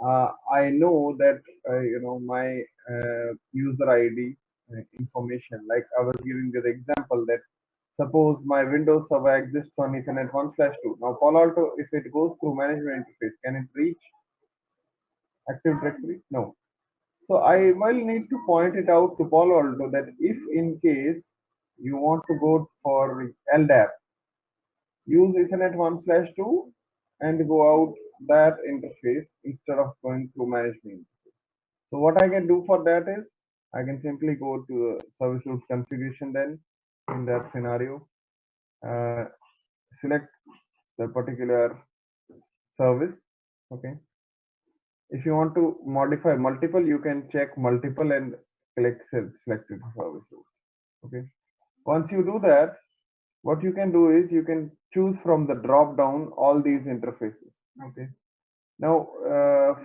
I know that my user ID information. Like I was giving you the example that suppose my Windows server exists on Ethernet 1/2. Now Palo Alto, if it goes through management interface, can it reach Active Directory? No. So I will need to point it out to Palo Alto that if in case you want to go for LDAP, use Ethernet 1/2 and go out that interface instead of going through management. So what I can do for that is I can simply go to the service route configuration then in that scenario, uh, select the particular service. Okay. If you want to modify multiple, you can check multiple and click selected service route. Okay. Once you do that, what you can do is you can choose from the drop down all these interfaces. Okay. Now,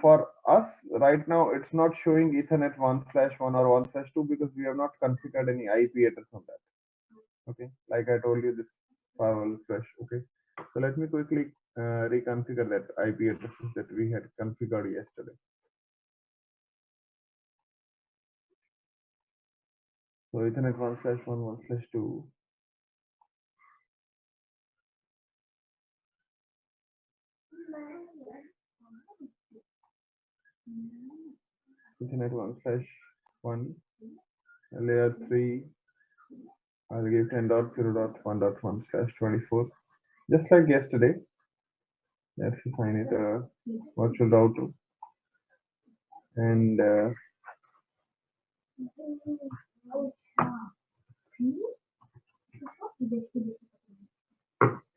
for us right now, it's not showing Ethernet 1/1 or 1/2 because we have not configured any IP address on that. Okay, like I told you, this firewall slash. Okay, so let me quickly reconfigure that IP addresses that we had configured yesterday. So Ethernet 1/1, 1/2. Ethernet 1/1, layer 3. I'll give 10.0.1.1/24, just like yesterday. Let's define it virtual router and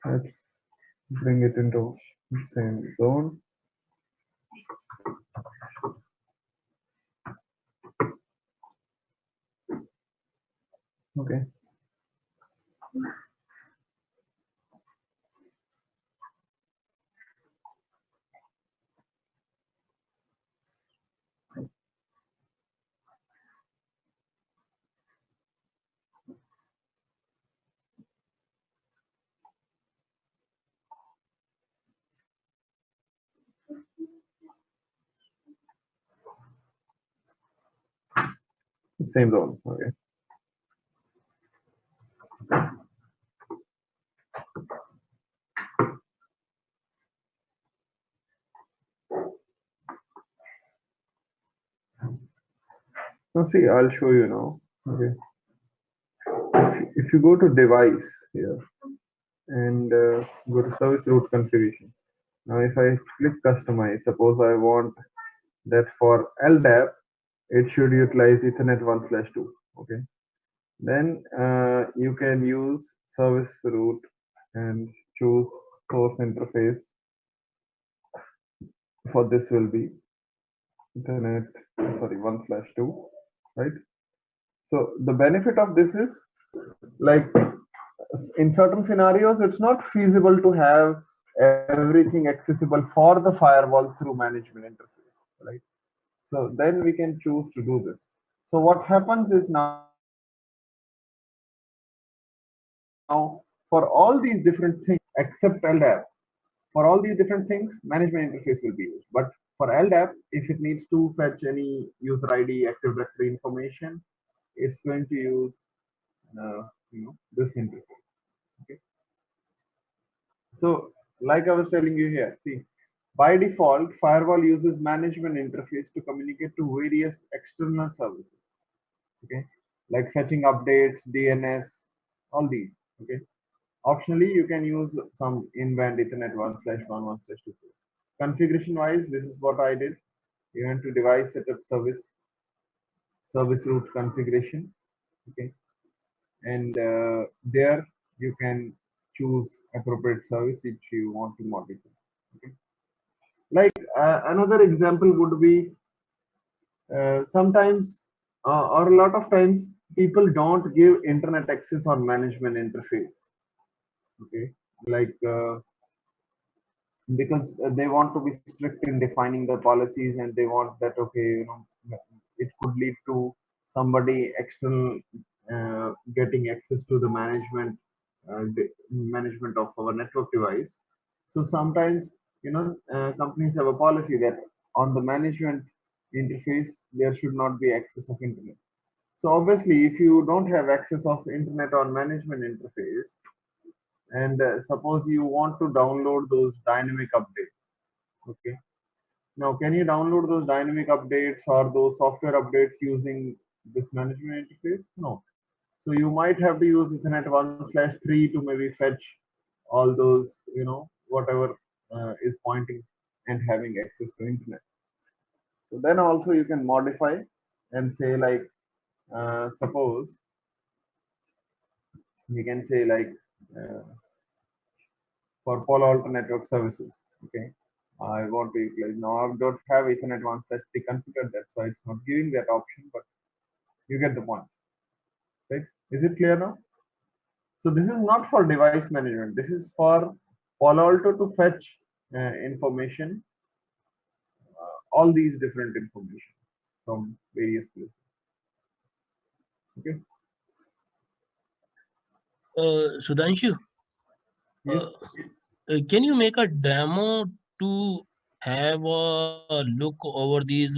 let's bring it into the same zone. Okay. Same zone. Okay. Now see, I'll show you now. Okay. If you go to device here and go to service route configuration. Now if I click customize, suppose I want that for LDAP, it should utilize Ethernet 1/2. Okay. Then you can use service route and choose source interface. For this will be Ethernet, sorry, 1/2, right? So the benefit of this is, like, in certain scenarios, it's not feasible to have everything accessible for the firewall through management interface, right? So then we can choose to do this. So what happens is now for all these different things except LDAP, for all these different things, management interface will be used. But for LDAP, if it needs to fetch any user ID, Active Directory information, it's going to use this interface. Okay. So, like I was telling you here, see, by default, firewall uses management interface to communicate to various external services. Okay, like fetching updates, DNS, all these. Okay. Optionally, you can use some in-band Ethernet 1/1, 1/2. Configuration wise, this is what I did. You went to device setup service route configuration. Okay, and there you can choose appropriate service which you want to modify. Okay. Like another example would be sometimes or a lot of times people don't give internet access on management interface. Okay, like because they want to be strict in defining the policies and they want that, okay, it could lead to somebody external getting access to the management of our network device. So sometimes companies have a policy that on the management interface, there should not be access of internet. So obviously, if you don't have access of internet on management interface, and suppose you want to download those dynamic updates, okay. Now, can you download those dynamic updates or those software updates using this management interface? No. So you might have to use Ethernet 1/3 to maybe fetch all those, whatever is pointing and having access to internet. So then also you can modify and say like, suppose we can say like uh, for Palo Alto Network Services, okay. I want to utilize now. I don't have Ethernet 1/3 configured, that's why it's not giving that option, but you get the point, right? Is it clear now? So this is not for device management. This is for Palo Alto to fetch information, all these different information from various places. Okay. Sudhanshu, Yes. can you make a demo to have a look over these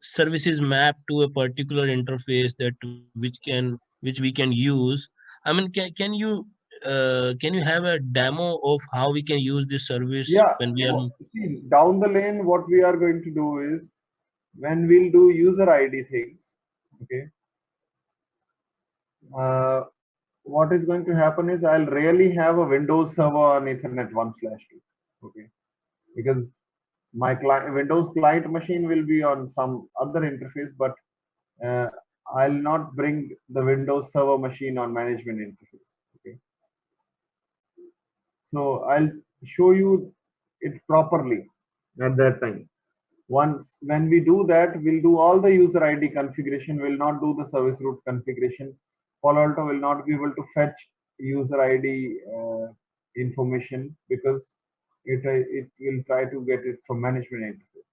services mapped to a particular interface that which we can use? I mean, can you have a demo of how we can use this service Yeah. when we are? See, down the lane, what we are going to do is when we'll do user ID things. Okay. Uh, what is going to happen is I'll really have a Windows server on Ethernet 1/2. Okay. Because my Windows client machine will be on some other interface, but uh, I'll not bring the Windows server machine on management interface. Okay. So I'll show you it properly at that time. Once when we do that, we'll do all the user ID configuration. We'll not do the service route configuration. Palo Alto will not be able to fetch user ID information because it will try to get it from management interface.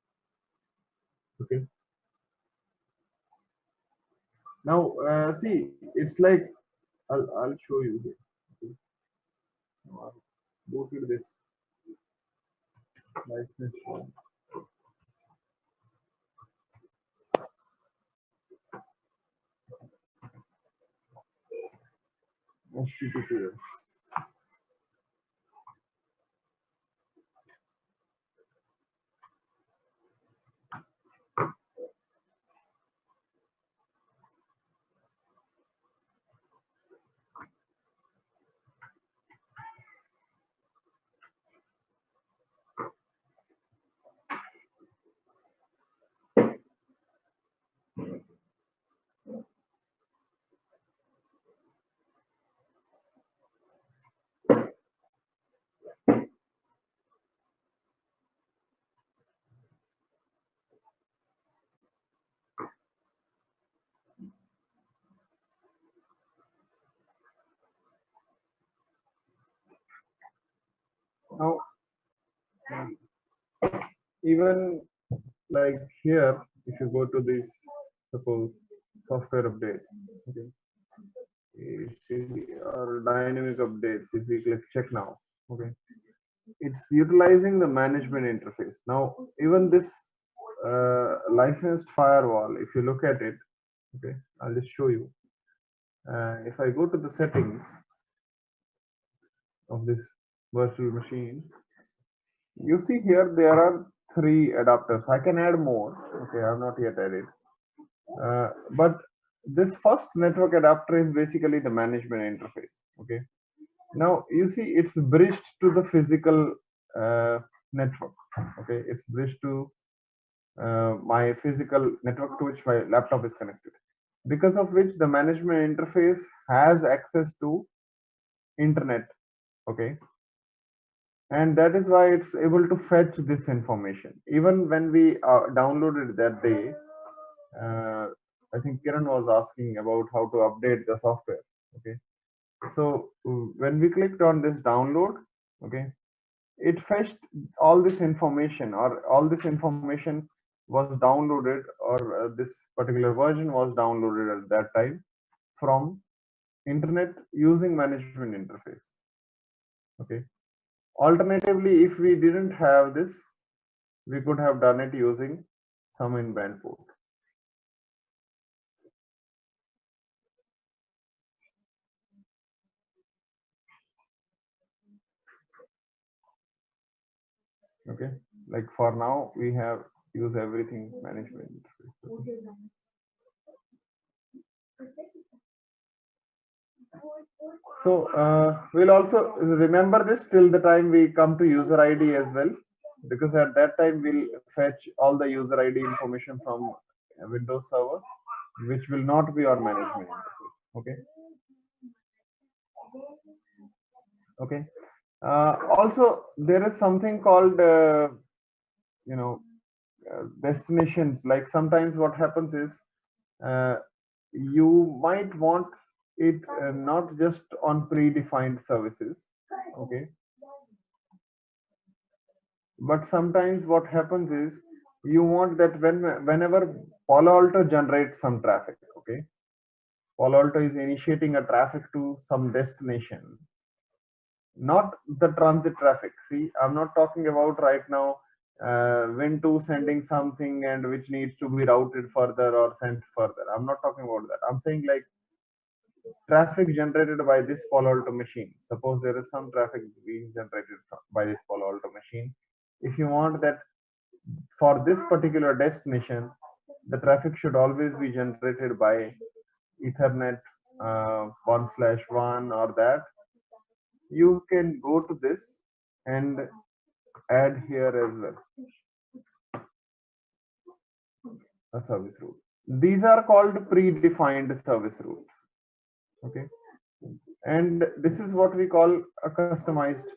Okay. Now see, it's like I'll show you here. Okay. Now I'll go to this license form. HTTPS. Now even like here, if you go to this, suppose software update, okay, or dynamic updates, if we click check now, okay, it's utilizing the management interface. Now, even this licensed firewall, if you look at it, okay, I'll just show you. If I go to the settings of this virtual machine, you see here there are 3 adapters. I can add more. Okay, I have not yet added. But this first network adapter is basically the management interface. Okay. Now you see it's bridged to the physical network. Okay, it's bridged to my physical network to which my laptop is connected. Because of which the management interface has access to internet. Okay, and that is why it's able to fetch this information. Even when we downloaded that day, uh, I think Kiran was asking about how to update the software. Okay, so when we clicked on this download, okay, it fetched all this information, or all this information was downloaded, or this particular version was downloaded at that time from internet using management interface. Okay. Alternatively, if we didn't have this, we could have done it using some in-band port. Okay, like for now we have use everything management interface. Okay. So we'll also remember this till the time we come to user ID as well, because at that time we'll fetch all the user ID information from Windows Server, which will not be on management interface. Okay. Okay. Also, there is something called you know destinations. Like sometimes what happens is uh, you might want it not just on predefined services. Okay, but sometimes what happens is you want that whenever Palo Alto generates some traffic. Okay, Palo Alto is initiating a traffic to some destination, not the transit traffic. See, I'm not talking about right now Win2 sending something and which needs to be routed further or sent further. I'm not talking about that. I'm saying like traffic generated by this Palo Alto machine. Suppose there is some traffic being generated by this Palo Alto machine. If you want that for this particular destination, the traffic should always be generated by Ethernet 1/1 or that, you can go to this and add here as well a service route. These are called predefined service routes. Okay, and this is what we call a customized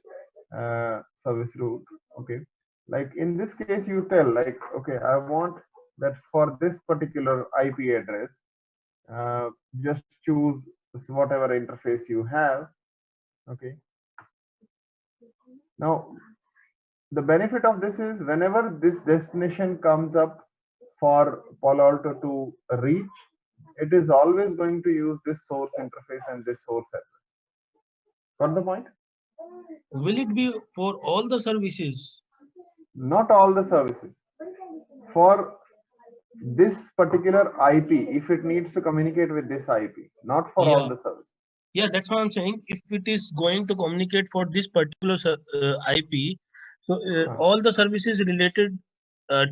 service route. Okay, like in this case you tell like, okay, I want that for this particular IP address, just choose whatever interface you have. Okay, now the benefit of this is whenever this destination comes up for Palo Alto to reach, it is always going to use this source interface and this source address. Got the point? Will it be for all the services? Not all the services. For this particular IP, if it needs to communicate with this IP, not for all Yeah, the services. yeah, that's what I'm saying. If it is going to communicate for this particular IP, so all the services related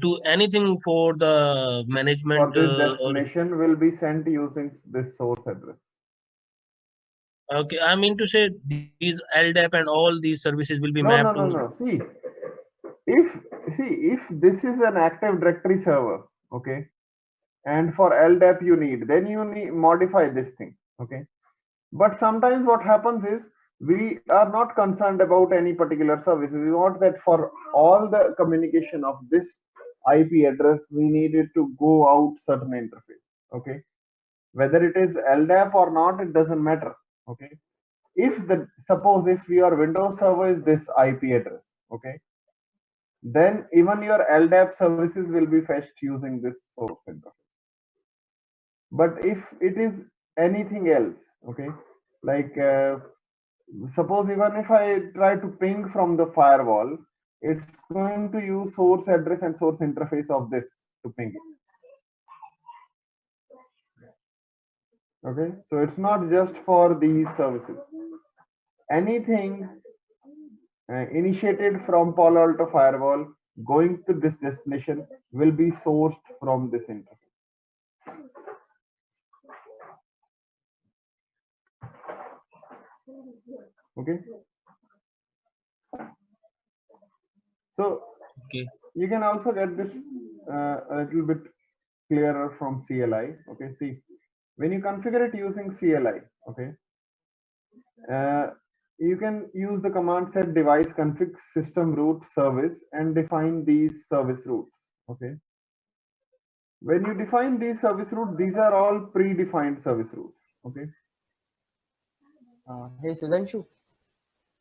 to anything for the For management this or destination will be sent using this source address. okay, I mean to say these LDAP and all these services will be No, mapped no, no, to. no. If if this is an Active Directory server, okay, and for LDAP you need, then you need modify this thing. Okay, but sometimes what happens is we are not concerned about any particular services. We want that for all the communication of this IP address, we need it to go out certain interface. Okay, whether it is LDAP or not, it doesn't matter. Okay, if the suppose if your Windows server is this IP address, okay, then even your LDAP services will be fetched using this source interface. But if it is anything else, okay, like suppose even if I try to ping from the firewall, it's going to use source address and source interface of this to ping it. Okay, so it's not just for these services. Anything initiated from Palo Alto firewall going to this destination will be sourced from this interface. Okay, so Okay, you can also get this a little bit clearer from CLI. Okay, see, when you configure it using CLI, okay, you can use the command set device config system root service and define these service routes. Okay, when you define these service routes, these are all predefined service routes. Okay, Hey Sudhanshu,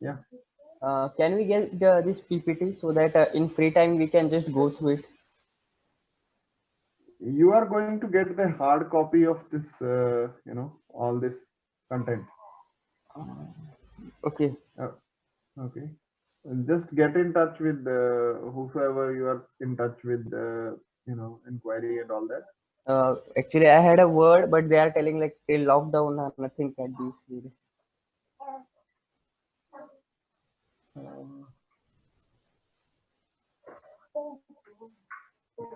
yeah, can we get this PPT so that in free time we can just go through it? you are going to get the hard copy of this, all this content. Okay. Uh, okay, just get in touch with whosoever you are in touch with, inquiry and all that. Actually, I had a word, but they are telling like till lockdown, nothing can be seen.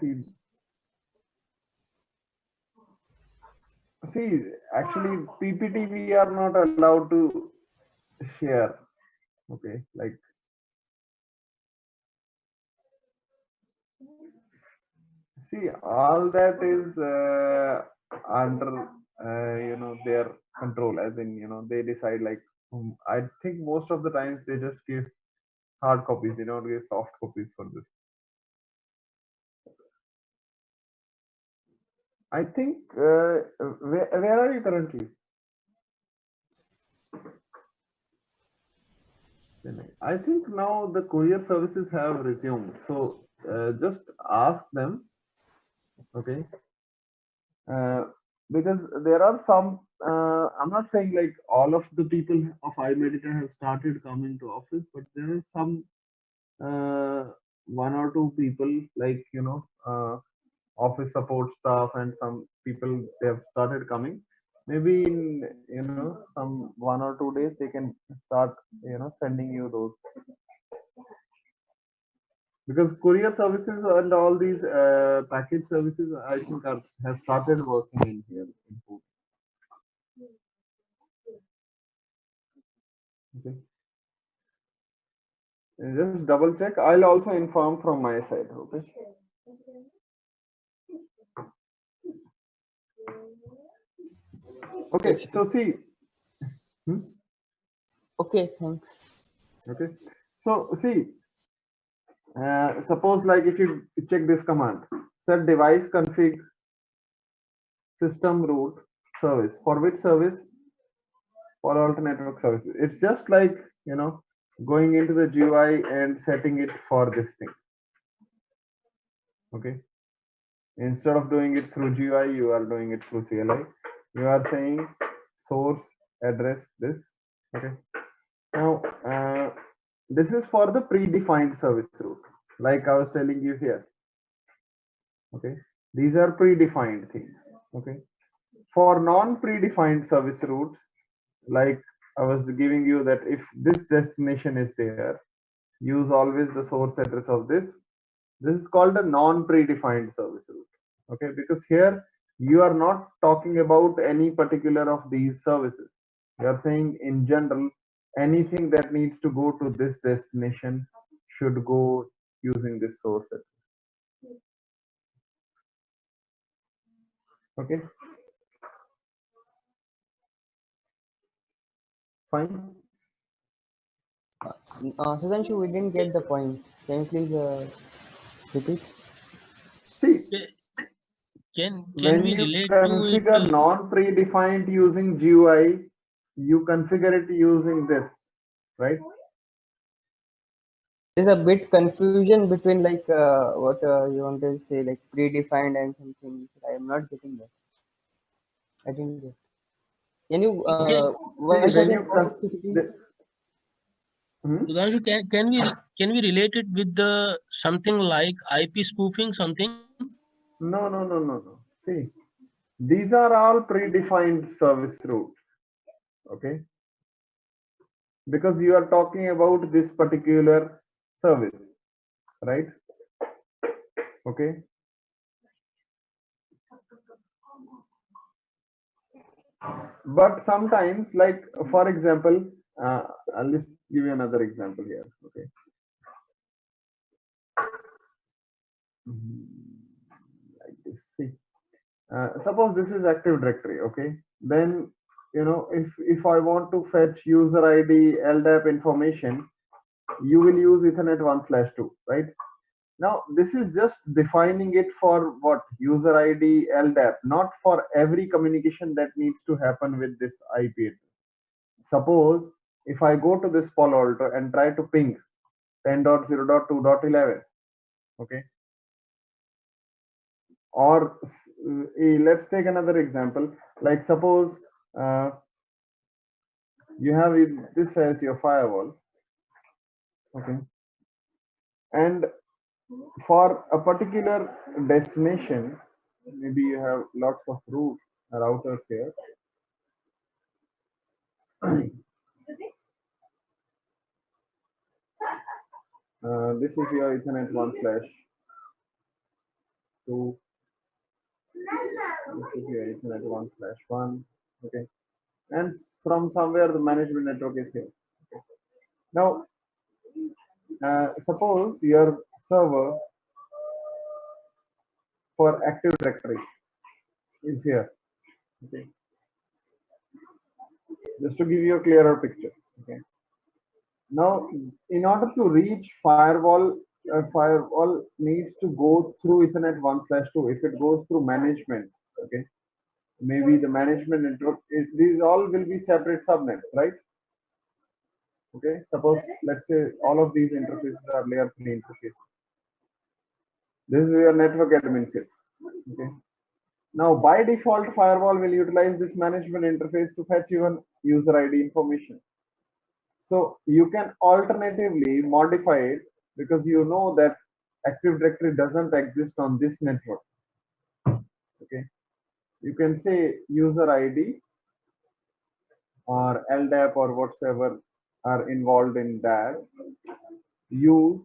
See, see, actually, PPT we are not allowed to share. Okay, like see, all that is under their control, as in they decide like. I think most of the times they just give hard copies. They don't give soft copies for this. I think where are you currently? Chennai. I think now the courier services have resumed. So just ask them, okay? Uh, because there are some. I'm not saying like all of the people of iMedita have started coming to office, but there are some one or two people like office support staff and some people they have started coming. Maybe in some 1 or 2 days they can start sending you those, because courier services and all these package services I think have started working in here in food. Okay. Just double check. I'll also inform from my side. Okay. Okay. So see. Hmm? Okay, thanks. Okay. So see. Suppose like if you check this command, set device config system root service, for which service? For Alto Network services. It's just like going into the GUI and setting it for this thing. Okay. Instead of doing it through GUI, you are doing it through CLI. You are saying source address this. Okay. Now this is for the predefined service route, like I was telling you here. Okay. These are predefined things. Okay. For non-predefined service routes, like I was giving you that if this destination is there, use always the source address of this. This is called a non-predefined service route. Okay, because here you are not talking about any particular of these services. You are saying in general, anything that needs to go to this destination should go using this source address. Okay, fine. Sudhanshu, we didn't get the point. Can you please repeat? See, Can when we you relate to it? configure non-predefined using GUI, you configure it using this, right? There's a bit confusion between like what you want to say, like predefined and something. I am not getting that. I didn't get. Can you Can, once See, when again you repeat it? Hmm? Sudhanshu, can we relate it with the something like IP spoofing something? No, no, no, no, no. See, these are all predefined service routes. Okay, because you are talking about this particular service, right? Okay, but sometimes, like for example, I'll just give you another example here. Okay. Like this. See, suppose this is Active Directory. Okay, then if I want to fetch user ID LDAP information, you will use Ethernet 1/2, right? Now this is just defining it for what user ID LDAP, not for every communication that needs to happen with this IP address. Suppose if I go to this Palo Alto and try to ping 10.0.2.11, okay, or let's take another example. Like suppose you have this as your firewall. Okay. And for a particular destination, maybe you have lots of routers here. This is your Ethernet 1/2. This is your Ethernet 1/1. Okay. And from somewhere the management network is here. Okay. Now, suppose your server for Active Directory is here. Okay. Just to give you a clearer picture. Okay. Now, in order to reach firewall, firewall needs to go through Ethernet 1/2. If it goes through management, okay, maybe the management network. These all will be separate subnets, right? Okay. Suppose let's say all of these interfaces are layer 3 interfaces. This is your network admin sys. Okay. Now, by default, firewall will utilize this management interface to fetch even user ID information. So you can alternatively modify it because you know that Active Directory doesn't exist on this network. Okay. You can say user ID or LDAP or whatsoever are involved in that. Use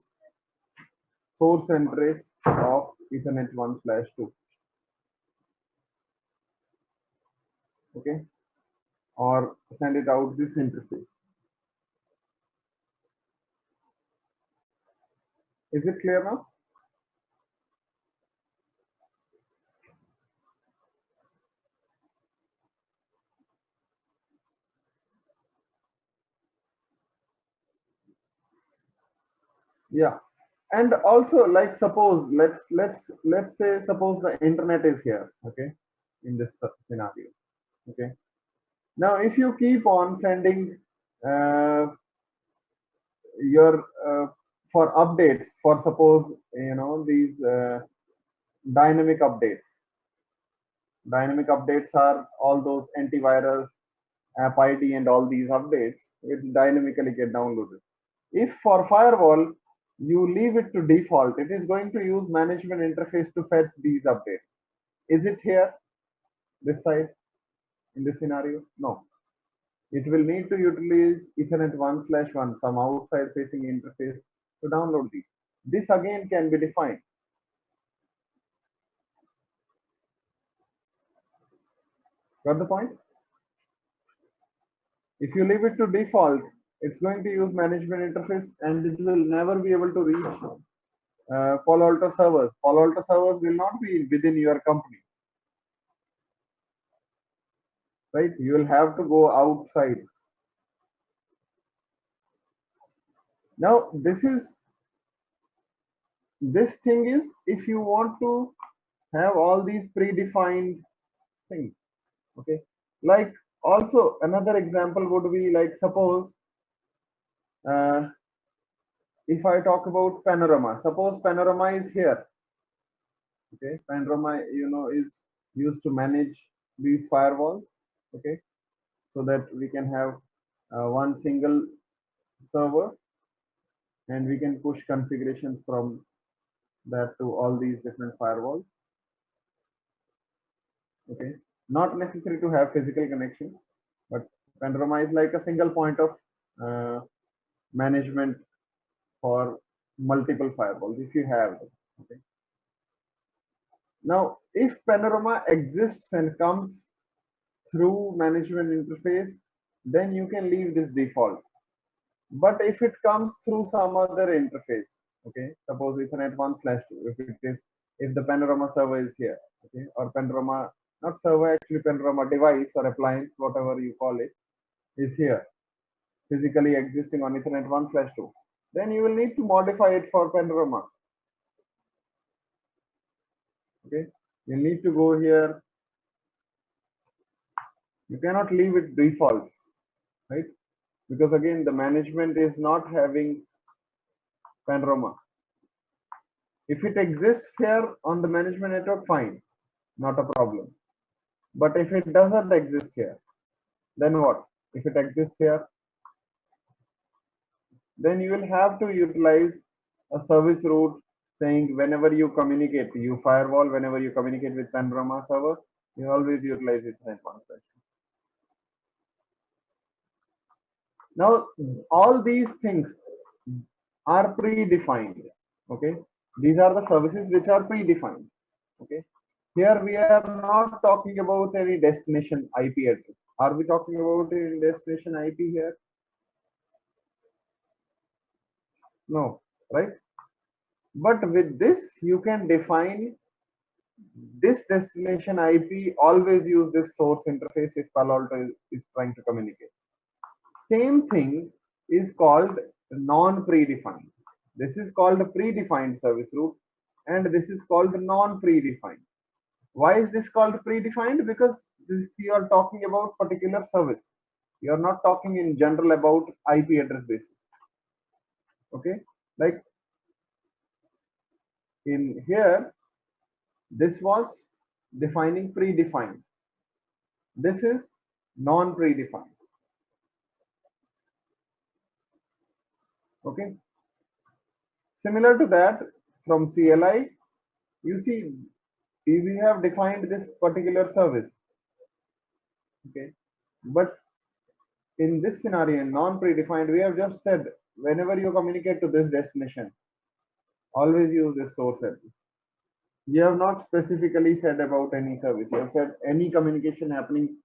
source address of Ethernet 1/2. Okay. Or send it out this interface. Is it clear now? Yeah. And also, like, suppose let's say suppose the internet is here, okay, in this scenario. Okay. Now, if you keep on sending uh, your for updates, for suppose these dynamic updates. Dynamic updates are all those antivirus, app ID, and all these updates which dynamically get downloaded. If for firewall you leave it to default, it is going to use management interface to fetch these updates. Is it here, this side, in this scenario? No. It will need to utilize Ethernet 1/1, some outside facing interface to download these. This again can be defined. Got the point? If you leave it to default, it's going to use management interface and it will never be able to reach Palo Alto servers. Palo Alto servers will not be within your company. Right? You will have to go outside. Now, this thing is if you want to have all these predefined things. Okay. Like also another example would be like suppose if I talk about Panorama, suppose Panorama is here. Okay, Panorama is used to manage these firewalls. Okay, so that we can have one single server and we can push configurations from that to all these different firewalls. Okay, not necessary to have physical connection, but Panorama is like a single point of management for multiple firewalls if you have them. Okay. Now, if Panorama exists and comes through management interface, then you can leave this default. But if it comes through some other interface, okay, suppose Ethernet 1/2, if the Panorama server is here, okay, or Panorama, not server, actually Panorama device or appliance, whatever you call it, is here, physically existing on Ethernet 1/2, then you will need to modify it for Panorama. Okay, you need to go here. You cannot leave it default, right? Because again, the management is not having Panorama. If it exists here on the management network, fine, not a problem. But if it doesn't exist here, then what? If it exists here, then you will have to utilize a service route saying whenever you communicate, you firewall, whenever you communicate with Panorama server, you always utilize Ethernet 1/2. Now, all these things are predefined. Okay, these are the services which are predefined. Okay, here we are not talking about any destination IP address. Are we talking about any destination IP here? No, right? But with this, you can define this destination IP. Always use this source interface if Palo Alto is trying to communicate. Same thing is called non-predefined. This is called a predefined service route, and this is called non-predefined. Why is this called predefined? Because this you are talking about particular service. You are not talking in general about IP address basis. Okay, like in here, this was defining predefined. This is non-predefined. Okay. Similar to that, from CLI, you see, we have defined this particular service. Okay. But in this scenario, in non-predefined, we have just said whenever you communicate to this destination, always use this source address. You have not specifically said about any service. You have said any communication happening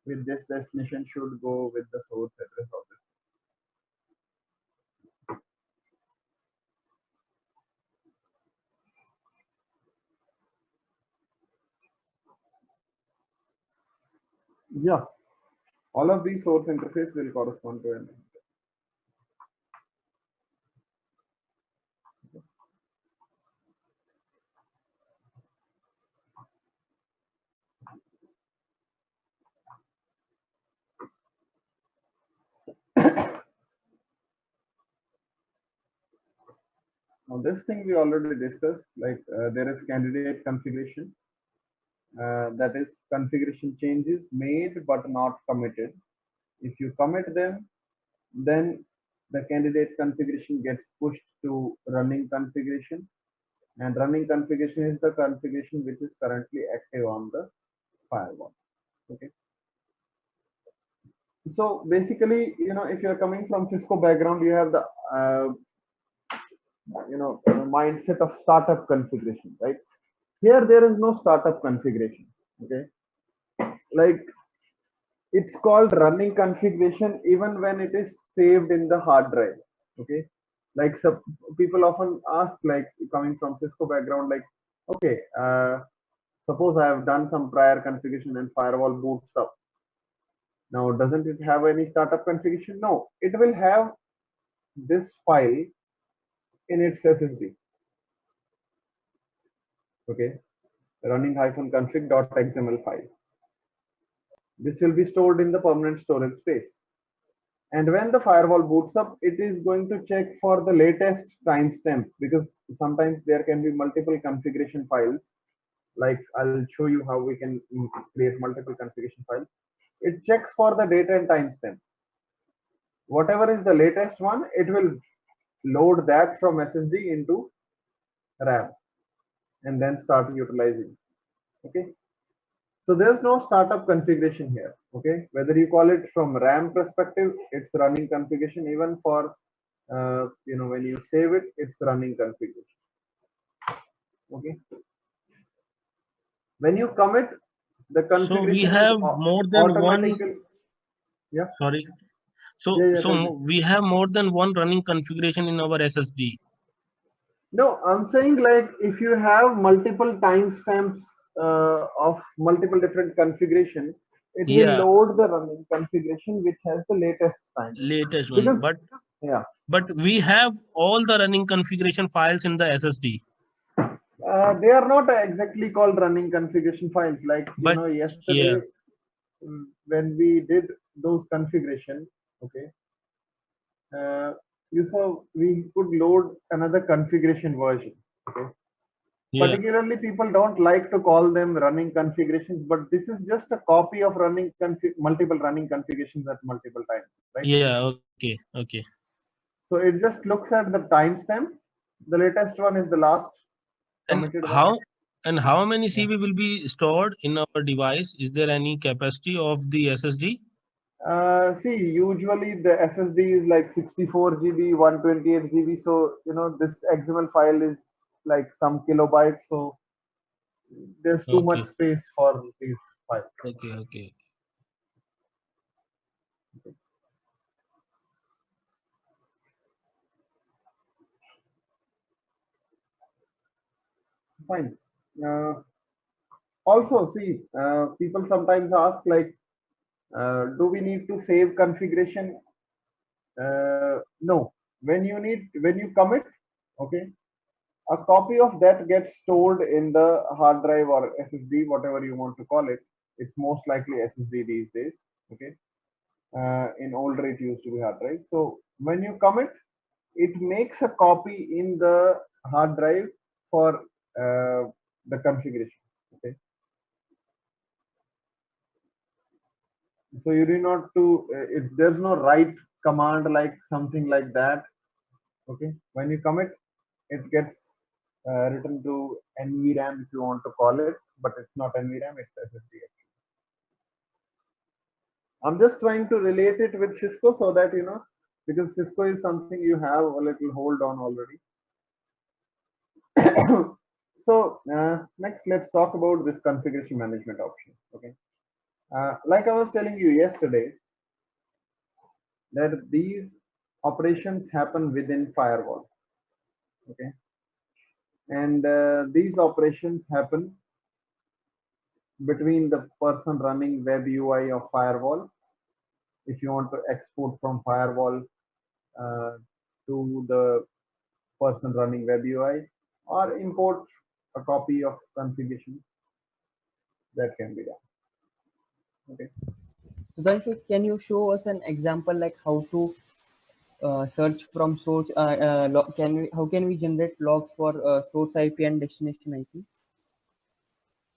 with this destination should go with the source address of this. Yeah, all of these source interface will correspond to an. Now this thing we already discussed, like there is candidate configuration, that is configuration changes made but not committed. If you commit them, then the candidate configuration gets pushed to running configuration, and running configuration is the configuration which is currently active on the firewall. Okay. So basically, if you're coming from Cisco background, you have the mindset of startup configuration, right? Here there is no startup configuration. Okay, like it's called running configuration even when it is saved in the hard drive. Okay, like people often ask, like coming from Cisco background, like, okay, suppose I have done some prior configuration and firewall boots up. Now, doesn't it have any startup configuration? No, it will have this file in its SSD. Okay, running-config.xml file. This will be stored in the permanent storage space. And when the firewall boots up, it is going to check for the latest timestamp, because sometimes there can be multiple configuration files. Like I'll show you how we can create multiple configuration files. It checks for the date and timestamp. Whatever is the latest one, it will load that from SSD into RAM and then start utilizing. Okay. So there's no startup configuration here. Okay. Whether you call it from RAM perspective, it's running configuration. Even for when you save it, it's running configuration. Okay. When you commit, the configuration So we is have more than one. automatically. Yeah. Sorry. So Yeah, tell me. we have more than one running configuration in our SSD. No, I'm saying, like, if you have multiple timestamps of multiple different configuration, it will Yeah, load the running configuration which has the latest time. latest one. Because yeah, But we have all the running configuration files in the SSD. they are not exactly called running configuration files. Like But yesterday yeah, when we did those configuration, okay, you saw we could load another configuration version. Okay. yeah, Particularly, people don't like to call them running configurations, but this is just a copy of multiple running configurations at multiple times, right? yeah. Okay, okay. So it just looks at the timestamp. The latest one is the last And committed one. how many Yeah. CV will be stored in our device? Is there any capacity of the SSD? See, usually the SSD is like 64 GB, 128 GB. So, this XML file is like some kilobytes. So there's too much Okay, space for these files. okay. Fine. Also, see, people sometimes ask like, do we need to save configuration? No. When you commit, okay, a copy of that gets stored in the hard drive or SSD, whatever you want to call it. It's most likely SSD these days. Okay. In older it used to be hard drive. So when you commit, it makes a copy in the hard drive for the configuration. Okay. So you do not to if there's no write command like something like that. Okay. When you commit, it gets written to NVRAM if you want to call it, but it's not NVRAM, it's SSD. I'm just trying to relate it with Cisco so that because Cisco is something you have a little hold on already. So next, let's talk about this configuration management option. Okay, like I was telling you yesterday, that these operations happen within firewall. Okay, and these operations happen between the person running web UI of firewall. If you want to export from firewall to the person running web UI, or import a copy of configuration, that can be done. Okay. Sudhanshu, can you show us an example like how to search from source? How can we generate logs for source IP and destination IP?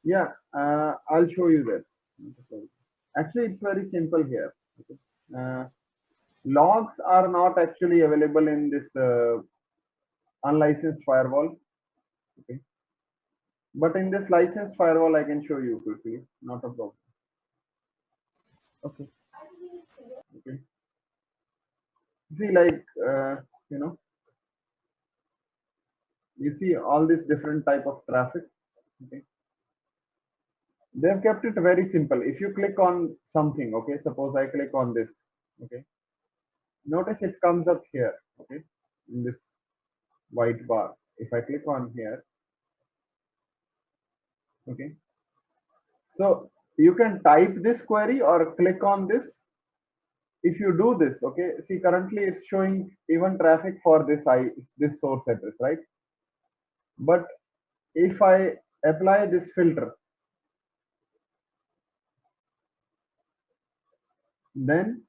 Yeah, I'll show you that. Actually, it's very simple here. Okay. Logs are not actually available in this unlicensed firewall. Okay. But in this licensed firewall, I can show you quickly. Not a problem. Okay. Okay. See, like you know, you see all this different type of traffic. Okay. They've kept it very simple. If you click on something, okay, suppose I click on this, okay, notice it comes up here, okay, in this white bar. If I click on here, okay, so you can type this query or click on this. If you do this, okay, see currently it's showing even traffic for this source address, right? But if I apply this filter, then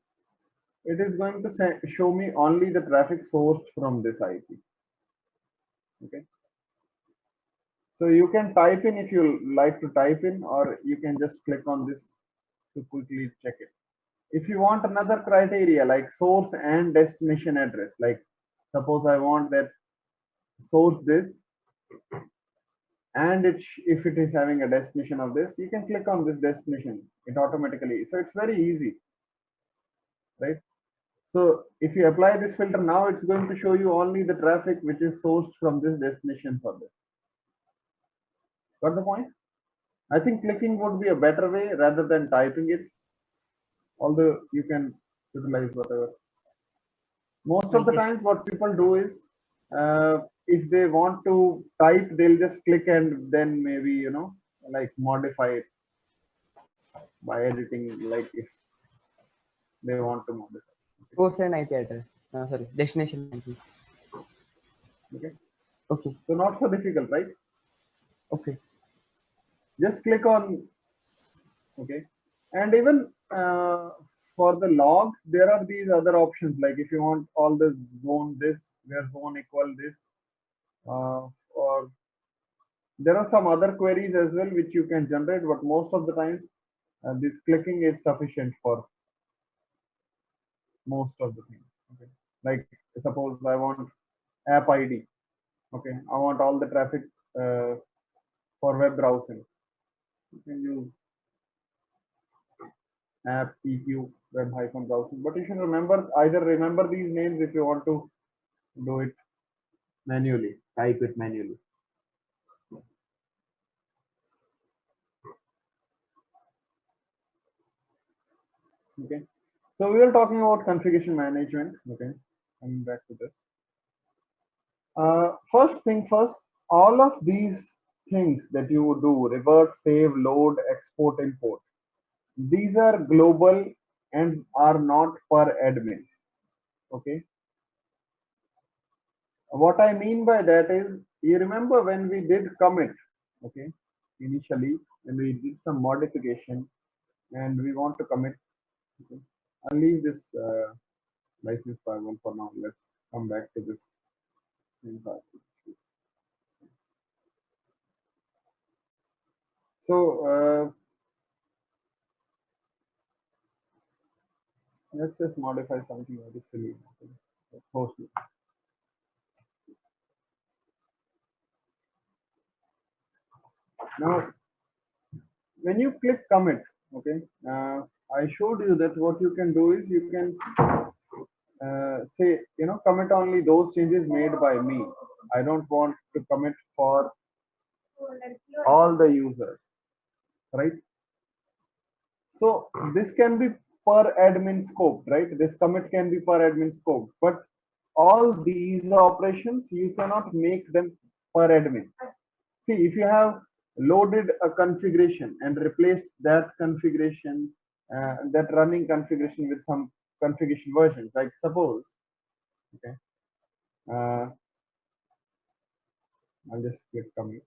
it is going to show me only the traffic sourced from this IP. Okay. So you can type in if you like to type in, or you can just click on this to quickly check it. If you want another criteria like source and destination address, like suppose I want that source this, and if it is having a destination of this, you can click on this destination. It automatically. So it's very easy, right? So if you apply this filter now, it's going to show you only the traffic which is sourced from this destination for this. Got the point? I think clicking would be a better way rather than typing it, although you can utilize whatever. Most of the Okay. times what people do is, if they want to type, they'll just click and then maybe, like modify it by editing, like if they want to modify. Source and IP address. Sorry, destination IP. Okay. Okay. So not so difficult, right? Okay. Just click on, okay. And even for the logs, there are these other options. Like if you want all the zone this, where zone equal this, or there are some other queries as well which you can generate, but most of the times this clicking is sufficient for most of the things. Okay. Like suppose I want app ID. Okay, I want all the traffic for web browsing. You can use app EQ web hyphen browsing, but you should remember either remember these names if you want to do it manually, type it manually. Okay, so we are talking about configuration management. Okay, coming back to this. First thing first, all of these things that you do, revert, save, load, export, import, these are global and are not per admin. Okay, what I mean by that is, you remember when we did commit, okay, initially when we did some modification and we want to commit. Okay, I'll leave this license firewall for now. Let's come back to this thing. So let's just modify something very silly. Okay. Host name. Now, when you click commit, okay, I showed you that what you can do is you can say, commit only those changes made by me. I don't want to commit for all the users, right? So this can be per admin scope, right? This commit can be per admin scope, but all these operations, you cannot make them per admin. See, if you have loaded a configuration and replaced that configuration, that running configuration with some configuration versions, like suppose, okay, I'll just click commit.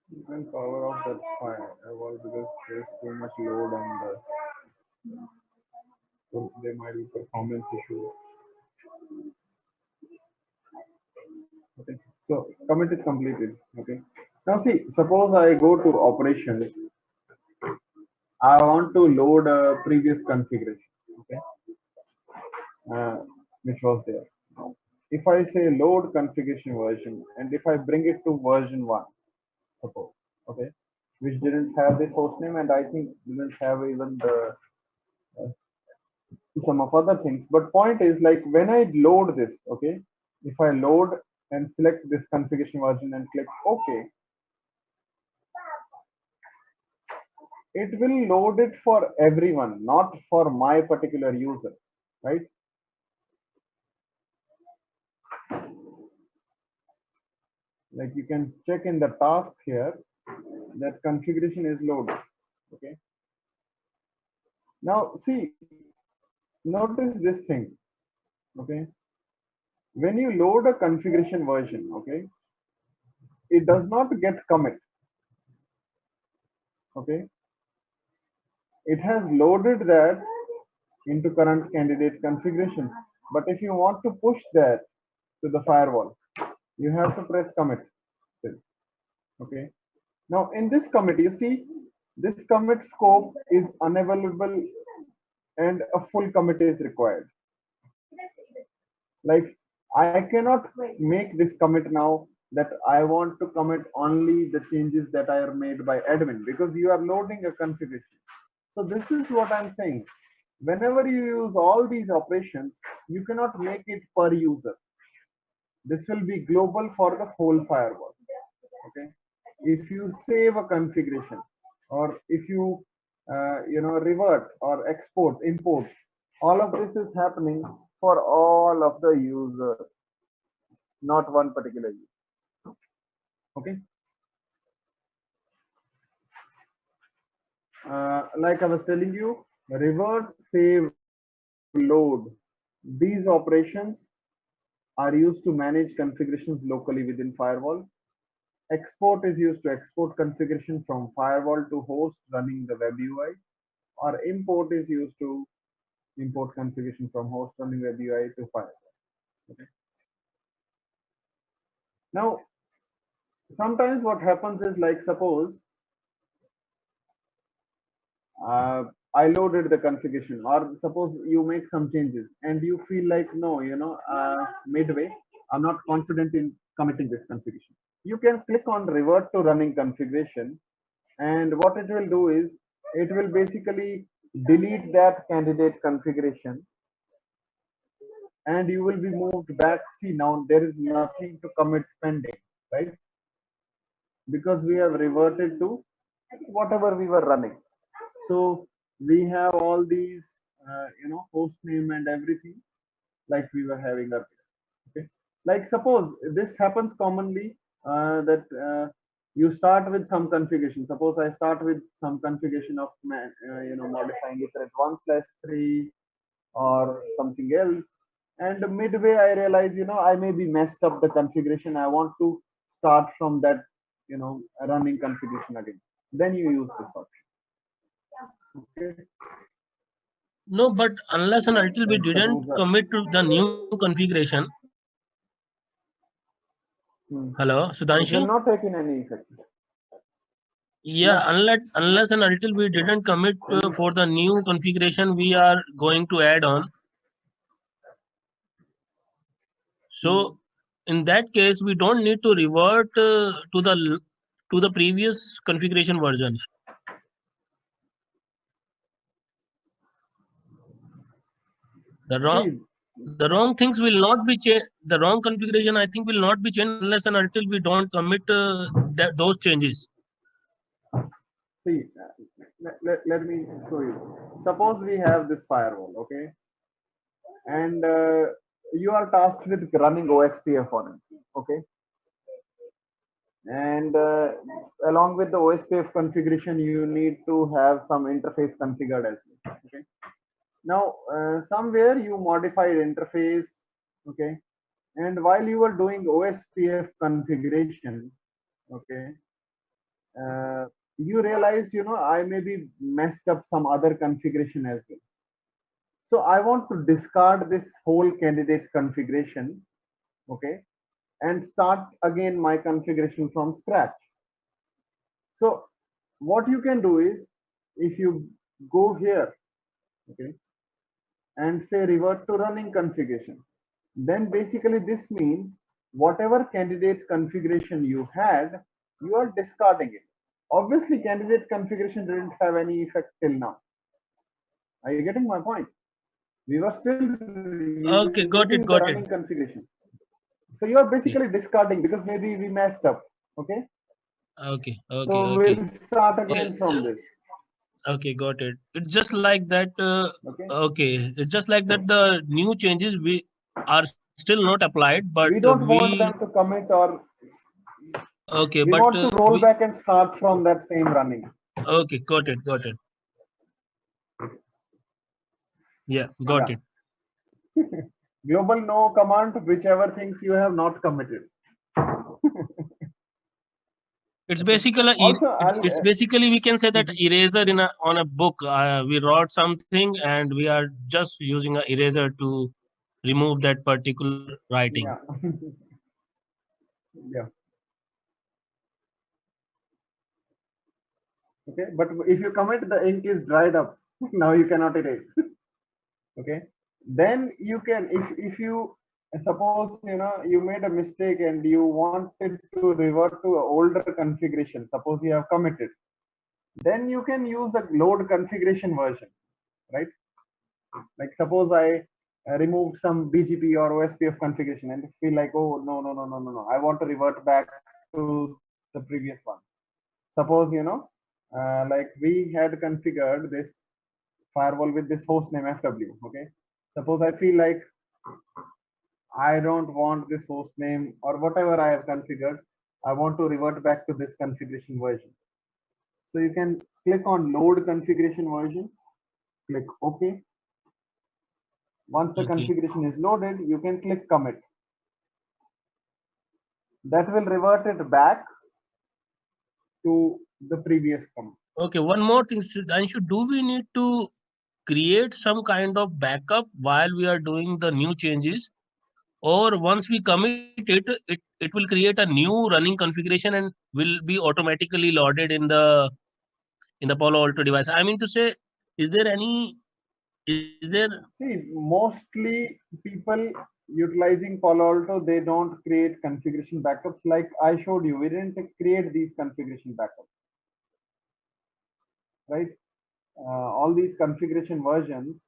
You can power off that firewall because there's too much load on the, so there might be performance issue. Okay, so commit is completed. Okay, now see, suppose I go to operations. I want to load a previous configuration. Okay, which was there. If I say load configuration version, and if I bring it to version 1, suppose, okay, which didn't have this host name, and I think didn't have even the some of other things. But point is, like, when I load this, okay, if I load and select this configuration version and click OK, it will load it for everyone, not for my particular user, right? Like, you can check in the task here that configuration is loaded. Okay, now see, notice this thing. Okay, when you load a configuration version, okay, it does not get commit. Okay, it has loaded that into current candidate configuration, but if you want to push that to the firewall, you have to press commit still. Okay, now in this commit, you see this commit scope is unavailable and a full commit is required. Like, I cannot make this commit now that I want to commit only the changes that are made by admin, because you are loading a configuration. So this is what I'm saying. Whenever you use all these operations, you cannot make it per user. This will be global for the whole firewall. Okay. If you save a configuration, or if you revert or export, import, all of this is happening for all of the users, not one particular user. Okay. Like I was telling you, revert, save, load. These operations are used to manage configurations locally within firewall. Export is used to export configuration from firewall to host running the web UI, or import is used to import configuration from host running web UI to firewall. Okay. Now, sometimes what happens is, like, suppose uh, I loaded the configuration, or suppose you make some changes and you feel like, no, midway, I'm not confident in committing this configuration. You can click on revert to running configuration, and what it will do is it will basically delete that candidate configuration, and you will be moved back. See, now there is nothing to commit pending, right? Because we have reverted to whatever we were running. So we have all these, host name and everything like we were having earlier. Okay. Like suppose this happens commonly, that you start with some configuration. Suppose I start with some configuration of modifying it at 1/3 or something else, and midway I realize, I may be messed up the configuration. I want to start from that, running configuration again. Then you use this option. Okay. No, but unless and until we Like didn't suppose, commit to the new configuration. Hello, it will Sudhanshu? not take in any effect. Yeah, No. unless and until we didn't commit for the new configuration we are going to add on. So in that case, we don't need to revert to the previous configuration version. See, The wrong things will not be changed. The wrong configuration, I think, will not be changed unless and until we don't commit those changes. see, let me show you. Suppose we have this firewall, okay, and you are tasked with running OSPF on it, okay, and along with the OSPF configuration, you need to have some interface configured as well. Okay. Now, somewhere you modified interface, okay, and while you were doing OSPF configuration, okay, you realized, I may be messed up some other configuration as well. So I want to discard this whole candidate configuration, okay, and start again my configuration from scratch. So what you can do is, if you go here, okay, and say revert to running configuration, then basically this means whatever candidate configuration you had, you are discarding it. Obviously, candidate configuration didn't have any effect till now. Are you getting my point? We were still Okay, got it, using the got it. running configuration. So you are basically discarding because maybe we messed up. Okay. Okay, okay, So okay. we'll start Okay, again from this. okay, got it. It's just like that. Okay. Okay, it's just like that. The new changes we are still not applied, but We don't want we them to commit, or okay, we but want to roll we back and start from that same running. okay, got it, got it. Yeah, got Yeah. it. Global no command, whichever things you have not committed. It's Okay. basically Also, it's basically we can say that eraser in a on a book. We wrote something and we are just using a eraser to remove that particular writing. yeah. Yeah. Okay. But if you commit, the ink is dried up. Now you cannot erase. Okay. Then you can, if you suppose, you made a mistake and you wanted to revert to an older configuration. Suppose you have committed, then you can use the load configuration version, right? Like suppose I removed some BGP or OSPF configuration and feel like, oh, no, no, no, no, no, no, I want to revert back to the previous one. Suppose, like we had configured this firewall with this host name FW. Okay. Suppose I feel like I don't want this host name or whatever I have configured. I want to revert back to this configuration version. So you can click on load configuration version, click OK. Once the Okay. configuration is loaded, you can click commit. That will revert it back to the previous commit. Okay. One more thing, Anshu, do we need to create some kind of backup while we are doing the new changes? Or once we commit it will create a new running configuration and will be automatically loaded in the Palo Alto device. I mean to say, is there any, is there, See, mostly people utilizing Palo Alto, they don't create configuration backups. Like I showed you, we didn't create these configuration backups, right? All these configuration versions,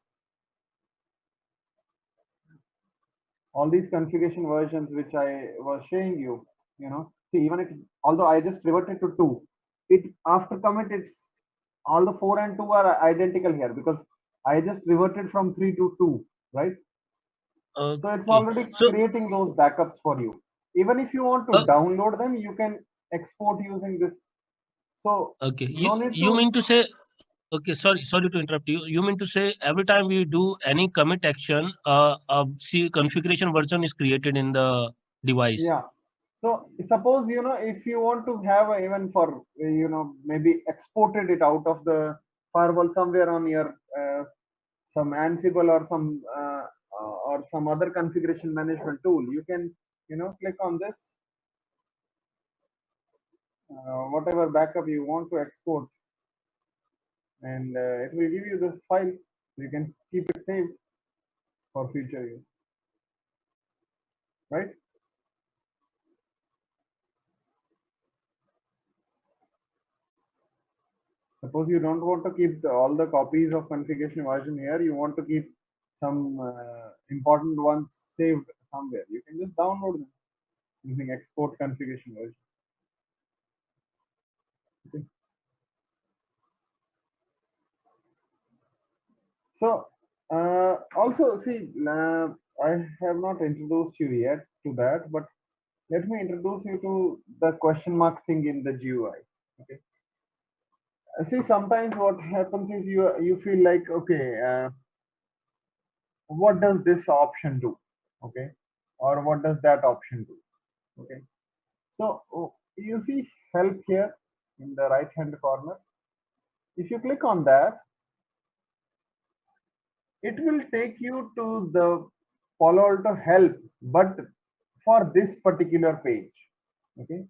which I was showing you, see, even it, although I just reverted to 2, it after commit, it's all the 4 and 2 are identical here because I just reverted from 3 to 2, right? So it's okay. already So, creating those backups for you. Even if you want to uh, download them, you can export using this. So okay. no need You to, mean to say, okay, sorry to interrupt you. You mean to say every time we do any commit action, a configuration version is created in the device. yeah. So suppose, if you want to have even for, maybe exported it out of the firewall somewhere on your some Ansible or some other configuration management tool, you can, click on this, whatever backup you want to export, and it will give you the file. You can keep it saved for future use, right? Suppose you don't want to keep all the copies of configuration version here, you want to keep some important ones saved somewhere. You can just download them using export configuration version. Okay. So also see, I have not introduced you yet to that, but let me introduce you to the question mark thing in the GUI. Okay. See, sometimes what happens is you feel like, okay, what does this option do? Okay, or what does that option do? Okay, so you see help here in the right hand corner. If you click on that, it will take you to the Palo Alto help, but for this particular page. Okay,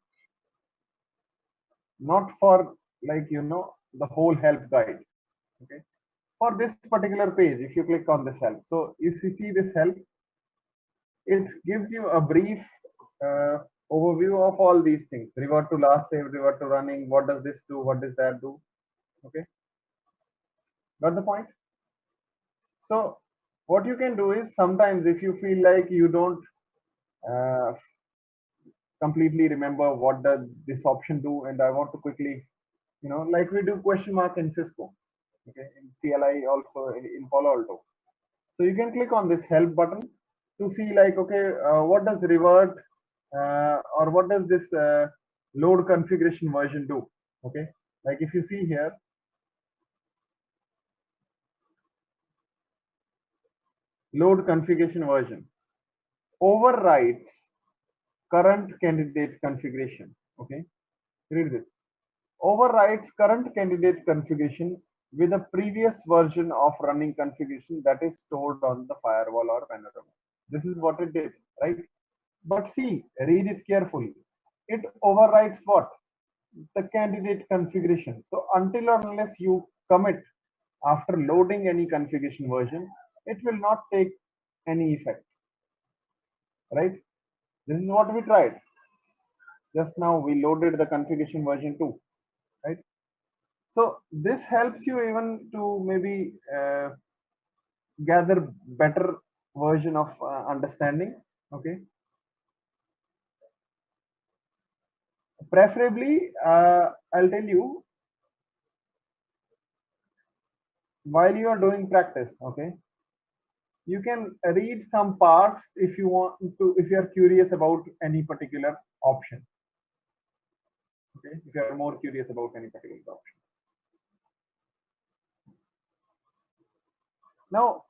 not for, like, the whole help guide. Okay, for this particular page, if you click on this help, so if you see this help, it gives you a brief uh, overview of all these things: revert to last save, revert to running, what does this do, what does that do. Okay, got the point? So what you can do is, sometimes if you feel like you don't uh, completely remember what does this option do, and I want to quickly, like we do question mark in Cisco, okay, in CLI, also in Palo Alto. So you can click on this help button to see, like, okay, what does revert or what does this load configuration version do? Okay, like if you see here, load configuration version overwrites current candidate configuration. Okay, read this: overwrites current candidate configuration with a previous version of running configuration that is stored on the firewall or panorama. This is what it did, right? But see, read it carefully. It overwrites what? The candidate configuration. So until or unless you commit after loading any configuration version, it will not take any effect, right? This is what we tried. Just now we loaded the configuration version 2, right? So this helps you even to maybe gather better version of understanding. Okay, preferably, I'll tell you, while you are doing practice, okay, you can read some parts if you want to, if you are curious about any particular option. Okay, if you are more curious about any particular option. Now,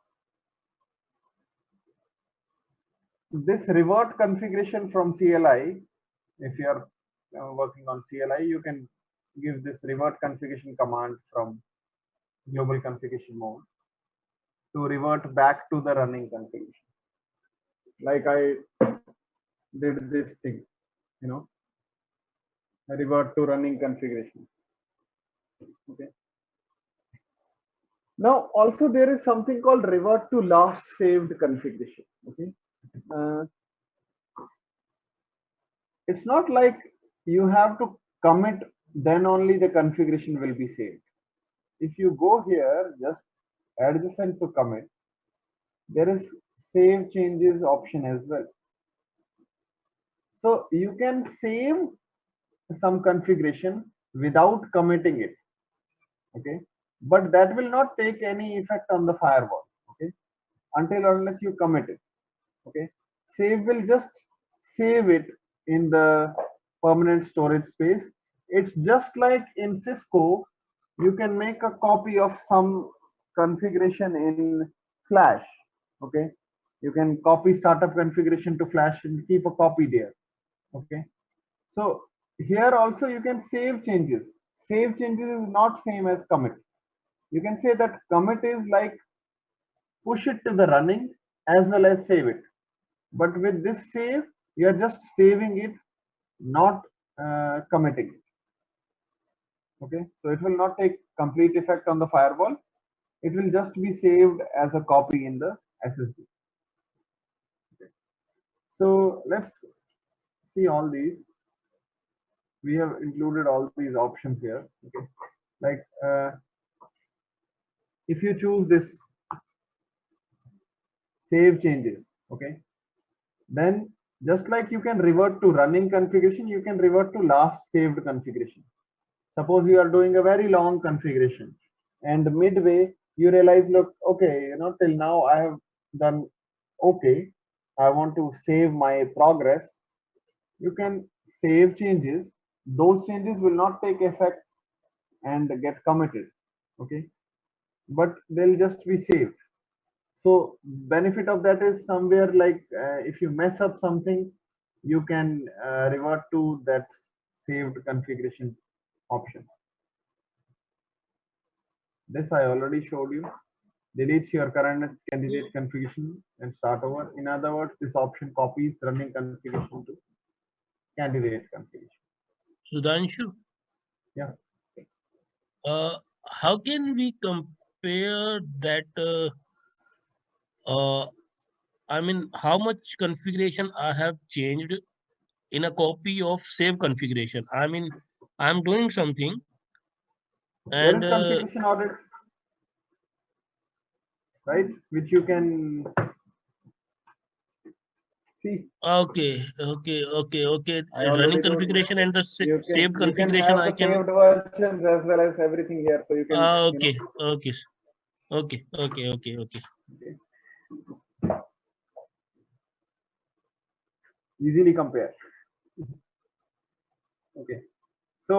this revert configuration from CLI, if you are working on CLI, you can give this revert configuration command from global configuration mode to revert back to the running configuration. Like I did this thing, you know, revert to running configuration. Okay. Now, also there is something called revert to last saved configuration. Okay. It's not like you have to commit, then only the configuration will be saved. If you go here, just adjacent to commit, there is save changes option as well. So you can save some configuration without committing it. Okay. But that will not take any effect on the firewall. Okay. Until or unless you commit it. Okay. Save will just save it in the permanent storage space. It's just like in Cisco, you can make a copy of some configuration in Flash. Okay. You can copy startup configuration to Flash and keep a copy there. Okay. So here also you can save changes. Save changes is not same as commit. You can say that commit is like push it to the running as well as save it. But with this save, you are just saving it, not committing it. Okay, so it will not take complete effect on the firewall. It will just be saved as a copy in the SSD. Okay. So let's see all these. We have included all these options here. Okay, like if you choose this save changes, okay, then just like you can revert to running configuration, you can revert to last saved configuration. Suppose you are doing a very long configuration and midway you realize, look, okay, till now I have done okay, I want to save my progress. You can save changes. Those changes will not take effect and get committed. Okay, but they'll just be saved. So benefit of that is somewhere like if you mess up something, you can revert to that saved configuration option. This I already showed you. Deletes your current candidate configuration and start over. In other words, this option copies running configuration to candidate configuration. Sudhanshu, Yeah. how can we compare that? I mean, how much configuration I have changed in a copy of save configuration? I mean, I'm doing something There and is configuration audit, right? Which you can see. okay. I Running already told you. configuration and the saved You can configuration have I the can. saved versions as well as everything here. So you can, Okay. easily compare. Okay. So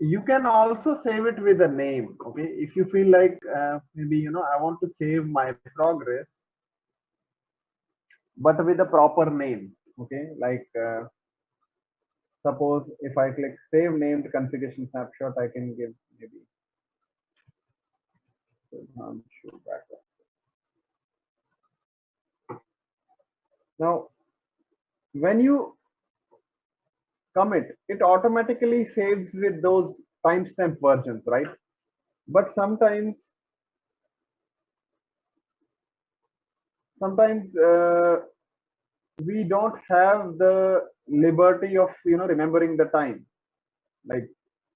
you can also save it with a name. Okay, if you feel like maybe I want to save my progress but with a proper name. Okay, like suppose if I click save named configuration snapshot, I can give maybe backup. Now when you commit, it automatically saves with those timestamp versions, right? But sometimes we don't have the liberty of remembering the time. Like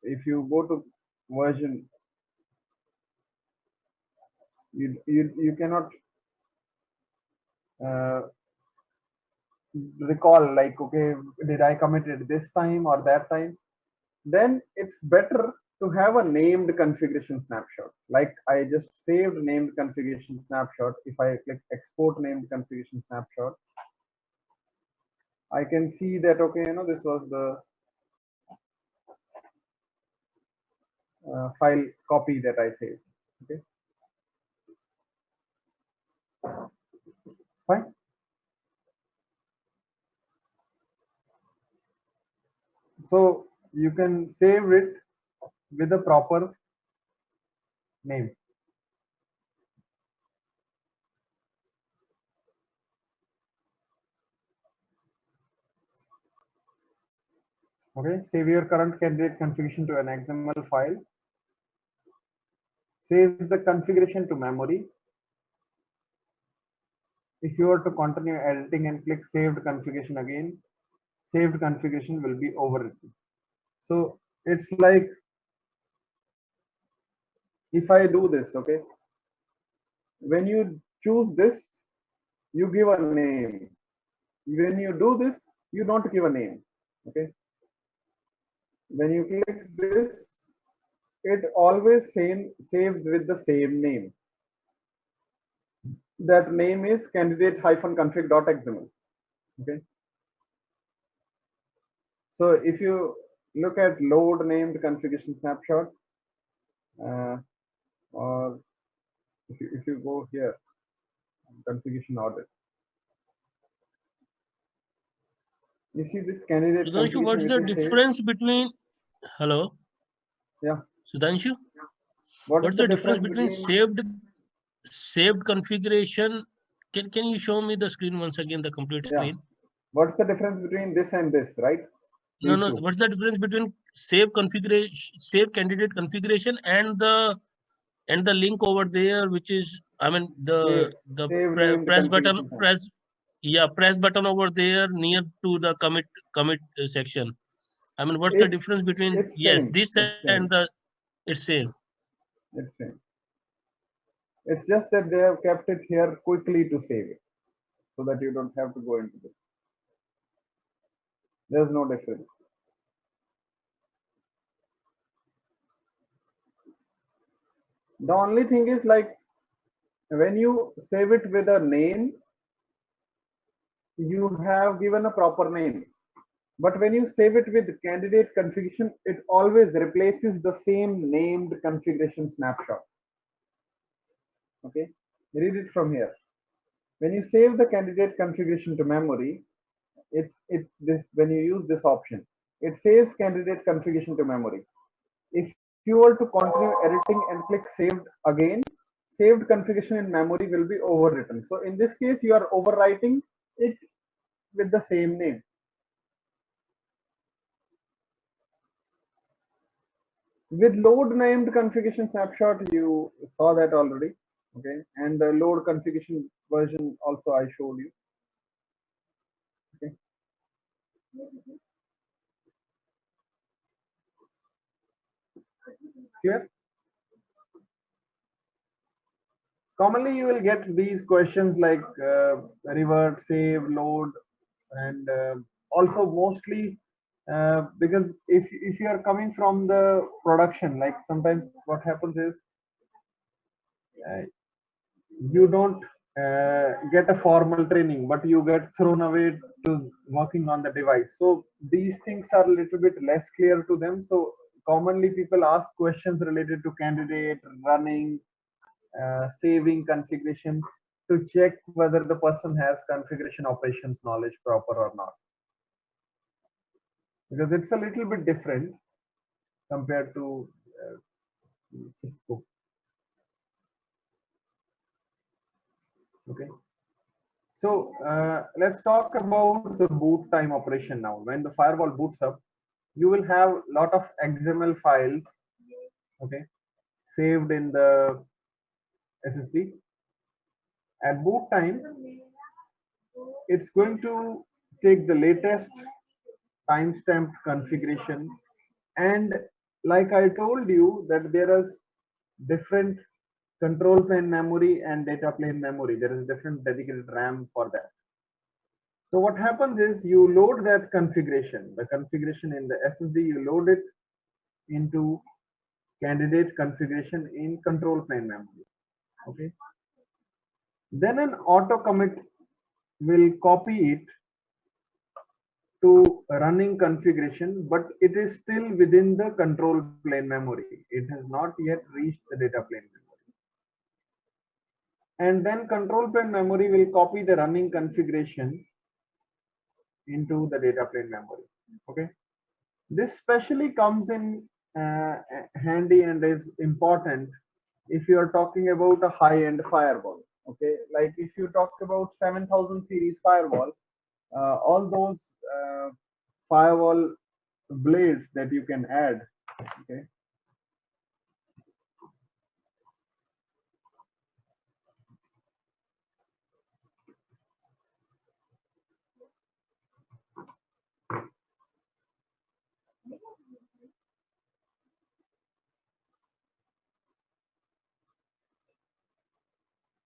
if you go to version, you cannot recall like, okay, did I commit it this time or that time? Then it's better to have a named configuration snapshot. Like I just saved named configuration snapshot. If I click export named configuration snapshot, I can see that, okay, this was the file copy that I saved. Okay, fine. So you can save it with a proper name. Okay, save your current candidate configuration to an XML file. Saves the configuration to memory. If you were to continue editing and click saved configuration again, saved configuration will be overwritten. So it's like, if I do this, okay, when you choose this, you give a name. When you do this, you don't give a name. Okay, when you click this, it always saves with the same name. That name is candidate-config.xml. Okay, so if you look at load named configuration snapshot, or if you go here, configuration order, you see this candidate Sudhanshu, what's configuration the which is saved. difference between, hello? Yeah. Sudhanshu, What is what's the the difference difference between saved configuration? Can you show me the screen once again, the complete Yeah. screen? What's the difference between this and this, right? No, These no. two. What's the difference between save configuration, save candidate configuration, and the link over there, which is, I mean, Save named press button, configuration file. press button over there near to the commit section. I mean, what's the difference between, It's yes, same. this It's and same. it's same. It's same. It's just that they have kept it here quickly to save it, so that you don't have to go into this. There's no difference. The only thing is, like, when you save it with a name, you have given a proper name. But when you save it with candidate configuration, it always replaces the same named configuration snapshot. Okay, read it from here. When you save the candidate configuration to memory, it's this, when you use this option, it saves candidate configuration to memory. If you were to continue editing and click saved again, saved configuration in memory will be overwritten. So in this case, you are overwriting it with the same name. With load named configuration snapshot, you saw that already. Okay, and the load configuration version also I showed you. Okay. Here, commonly you will get these questions like revert, save, load, and also mostly because if you are coming from the production, like sometimes what happens is uh, you don't get a formal training, but you get thrown away to working on the device. So these things are a little bit less clear to them. So commonly people ask questions related to candidate, running, saving configuration, to check whether the person has configuration operations knowledge proper or not. Because it's a little bit different compared to Cisco. Okay. So let's talk about the boot time operation now. When the firewall boots up, you will have a lot of XML files, okay, saved in the SSD. At boot time, it's going to take the latest timestamped configuration, and like I told you that there is different control plane memory and data plane memory. There is different dedicated RAM for that. So what happens is you load that configuration, the configuration in the SSD, you load it into candidate configuration in control plane memory. Okay. Then an auto commit will copy it to running configuration, but it is still within the control plane memory. It has not yet reached the data plane memory. And then control plane memory will copy the running configuration into the data plane memory. Okay. This specially comes in handy and is important if you are talking about a high-end firewall. Okay, like if you talk about 7000 series firewall, all those firewall blades that you can add. Okay,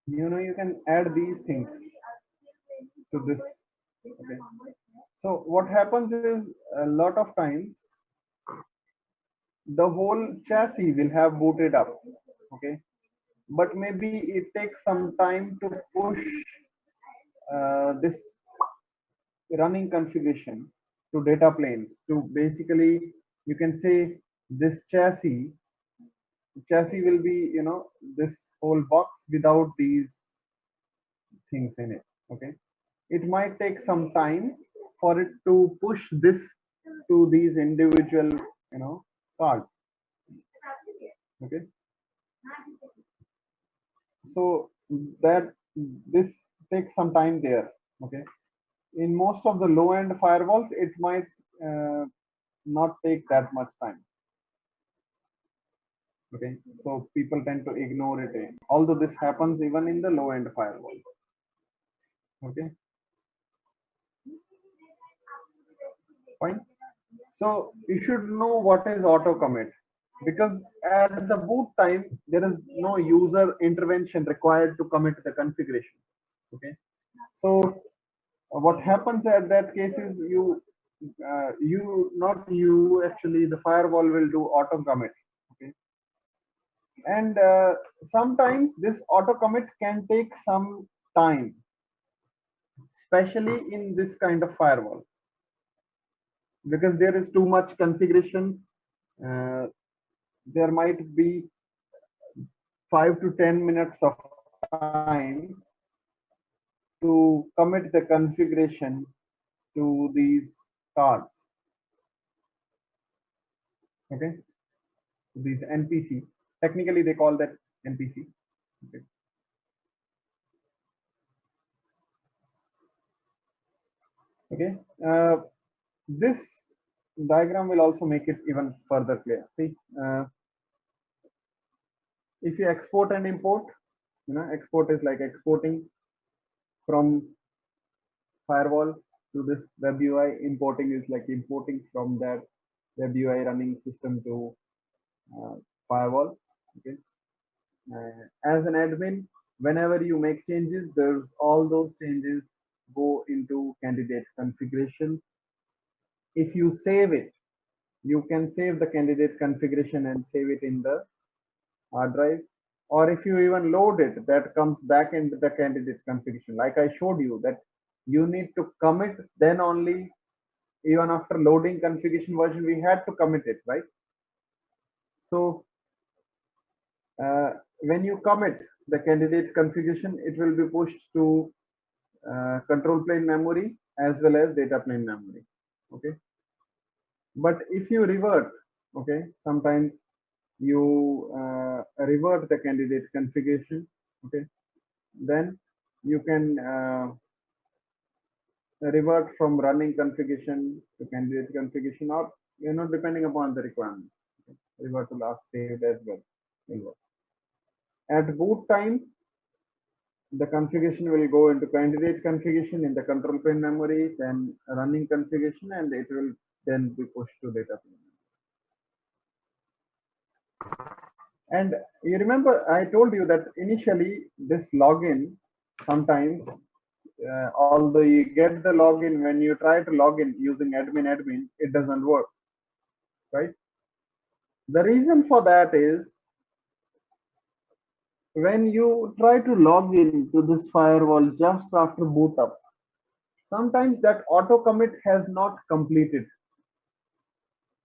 you can add these things to this. Okay, so what happens is a lot of times the whole chassis will have booted up. Okay, but maybe it takes some time to push this running configuration to data planes to basically, you can say, this chassis will be, this whole box without these things in it. Okay, it might take some time for it to push this to these individual, cards. Okay, so that this takes some time there. Okay, in most of the low end firewalls it might not take that much time. Okay, so people tend to ignore it, although this happens even in the low end firewall. Okay, fine. So you should know what is auto commit, because at the boot time there is no user intervention required to commit the configuration. Okay, so what happens at that case is not you actually, the firewall will do auto commit. Okay, and sometimes this auto commit can take some time, especially in this kind of firewall, because there is too much configuration. uh, there might be 5 to 10 minutes of time to commit the configuration to these cards. Okay, these NPC, technically they call that NPC. Okay, okay. This diagram will also make it even further clear. See, if you export and import, export is like exporting from firewall to this web UI. Importing is like importing from that web UI running system to firewall. Okay, as an admin, whenever you make changes, there's all those changes go into candidate configuration. If you save it, you can save the candidate configuration and save it in the hard drive, or if you even load it, that comes back into the candidate configuration. Like I showed you that you need to commit, then only, even after loading configuration version, we had to commit it, right? So when you commit the candidate configuration, it will be pushed to control plane memory as well as data plane memory. Okay, but if you revert, okay, sometimes you revert the candidate configuration. Okay, then you can revert from running configuration to candidate configuration, or depending upon the requirement. Okay, revert to last saved as well will work. At boot time, the configuration will go into candidate configuration in the control plane memory, then running configuration, and it will then be pushed to data plane. And you remember I told you that initially this login, sometimes although you get the login, when you try to log in using admin, it doesn't work, right? The reason for that is when you try to log in to this firewall just after boot up, sometimes that auto commit has not completed.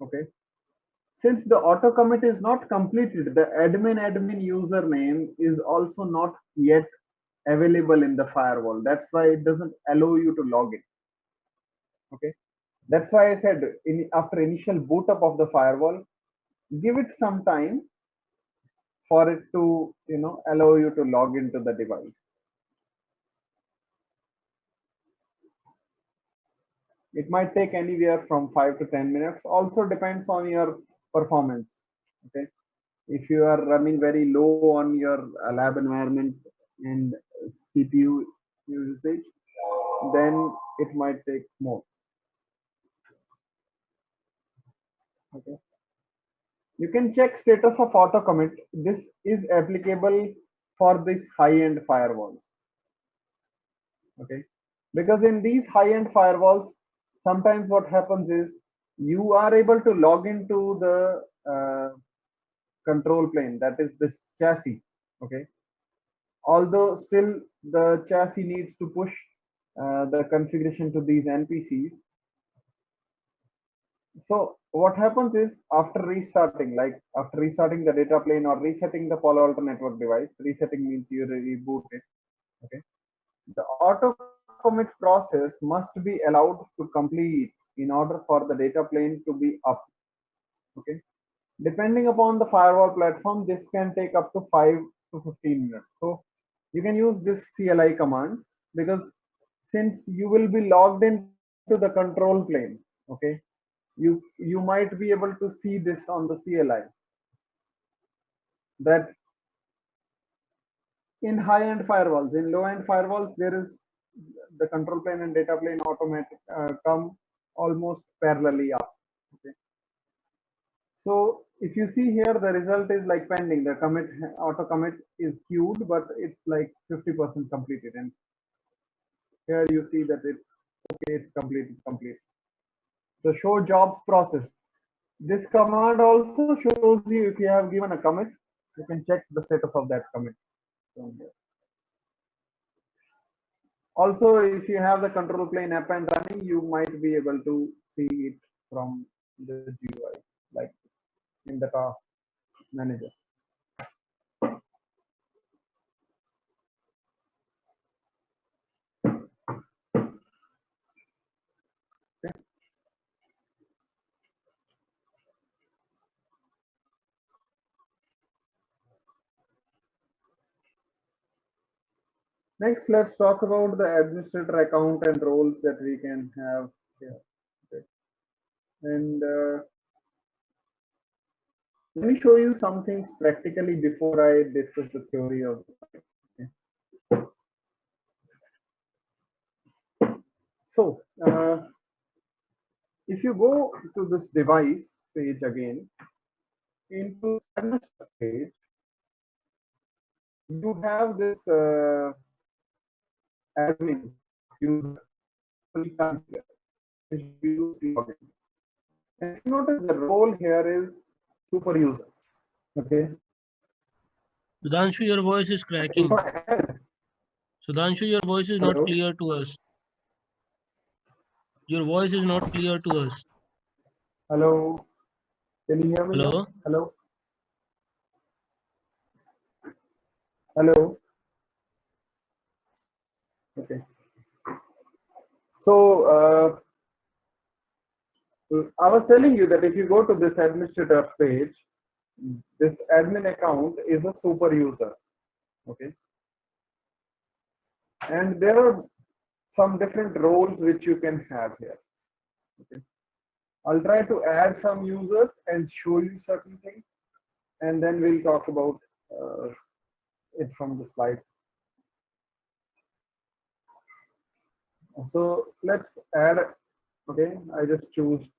Okay. Since the auto commit is not completed, the admin username is also not yet available in the firewall. That's why it doesn't allow you to log in. Okay. That's why I said after initial boot up of the firewall, give it some time for it to, allow you to log into the device. It might take anywhere from 5 to 10 minutes. Also depends on your performance. Okay. If you are running very low on your lab environment and CPU usage, then it might take more. Okay. You can check status of auto commit. This is applicable for these high-end firewalls. Okay. Because in these high-end firewalls, sometimes what happens is you are able to log into the control plane, that is this chassis. Okay. Although still the chassis needs to push the configuration to these NPCs. So what happens is after restarting, like after restarting the data plane or resetting the Palo Alto network device, resetting means you reboot it. Okay. The auto commit process must be allowed to complete in order for the data plane to be up. Okay. Depending upon the firewall platform, this can take up to 5 to 15 minutes. So you can use this CLI command because since you will be logged into the control plane, okay, you might be able to see this on the CLI that in high-end firewalls, in low-end firewalls, there is the control plane and data plane automatic come almost parallelly up. Okay. So if you see here, the result is like pending. The commit auto commit is queued, but it's like 50% completed. And here you see that it's okay, it's completed, complete. So show jobs processed. This command also shows you if you have given a commit, you can check the status of that commit from here. Also, if you have the control plane app and running, you might be able to see it from the GUI, like in the task manager. Okay. Next, let's talk about the administrator account and roles that we can have here. Okay. And let me show you some things practically before I discuss the theory of it. Okay. So, if you go to this device page again, into administrator page, you have this admin user configure, which we use login. And if you notice the role here is super user. Okay. Sudhanshu, your voice is cracking. If I add, Sudhanshu, your voice is not hello, clear to us. Your voice is not clear to us. hello, can you hear me Hello? now? Hello, hello. Okay. So I was telling you that if you go to this administrator page, this admin account is a super user. Okay. And there are some different roles which you can have here. Okay. I'll try to add some users and show you certain things, and then we'll talk about it from the slide. So let's add. Okay, I just choose,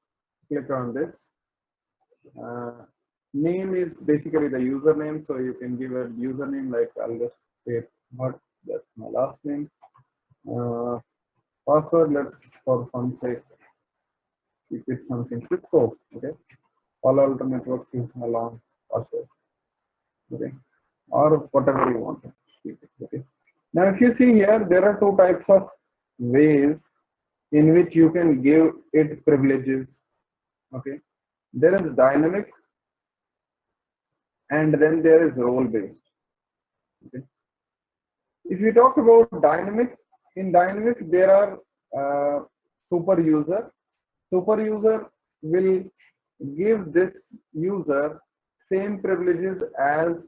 click on this. Name is basically the username, so you can give a username like I'll just say but that's my last name. Password, let's for fun sake keep it something Cisco. Okay. Palo Alto Networks is Milan or so. Okay, or whatever you want. Okay. Now, if you see here, there are two types of ways in which you can give it privileges. Okay, there is dynamic, and then there is role based. Okay. If you talk about dynamic, in dynamic there are super user. Super user will give this user same privileges as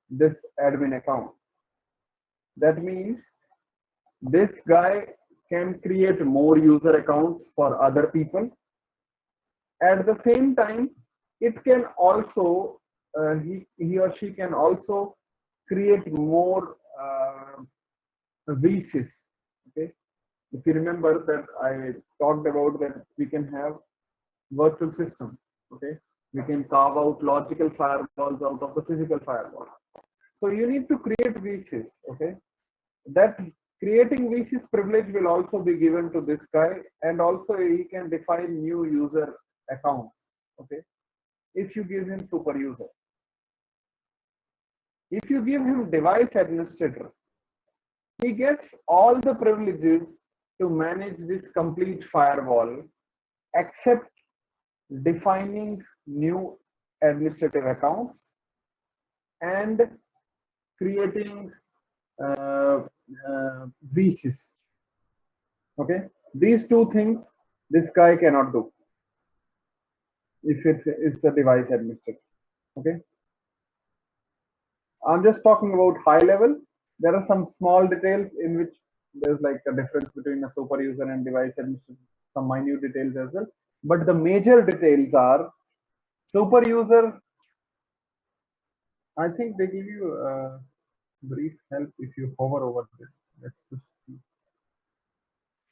this admin account. That means this guy can create more user accounts for other people. At the same time, it can also he or she can also create more VCs. Okay, if you remember that I talked about that we can have virtual system. Okay, we can carve out logical firewalls out of the physical firewall. So you need to create VCs. Okay, that creating VCs privilege will also be given to this guy, and also he can define new user accounts. Okay, if you give him super user. If you give him device administrator, he gets all the privileges to manage this complete firewall except defining new administrative accounts and creating VCs. Okay, these two things this guy cannot do if it is a device administrator. Okay, I'm just talking about high level. There are some small details in which there's like a difference between a super user and device administrator, some minute details as well. But the major details are super user. I think they give you a brief help if you hover over this. Let's just see.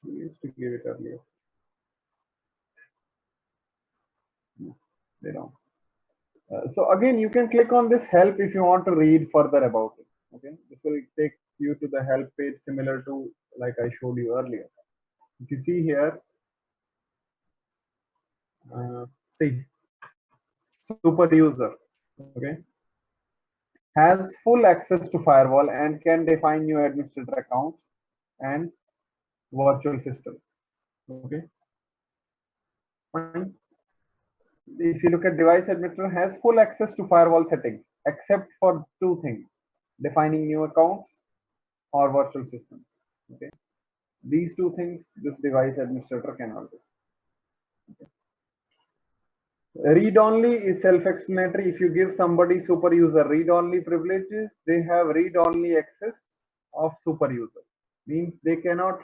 We used to give it earlier. No, they don't. So again, you can click on this help if you want to read further about it. Okay, this will take you to the help page similar to like I showed you earlier. If you see here, see super user, okay, has full access to firewall and can define new administrator accounts and virtual systems. Okay, fine. If you look at device administrator has full access to firewall settings except for two things: defining new accounts or virtual systems. Okay, these two things this device administrator cannot do. Okay. Read only is self-explanatory. If you give somebody super user read only privileges, they have read only access of super user. Means they cannot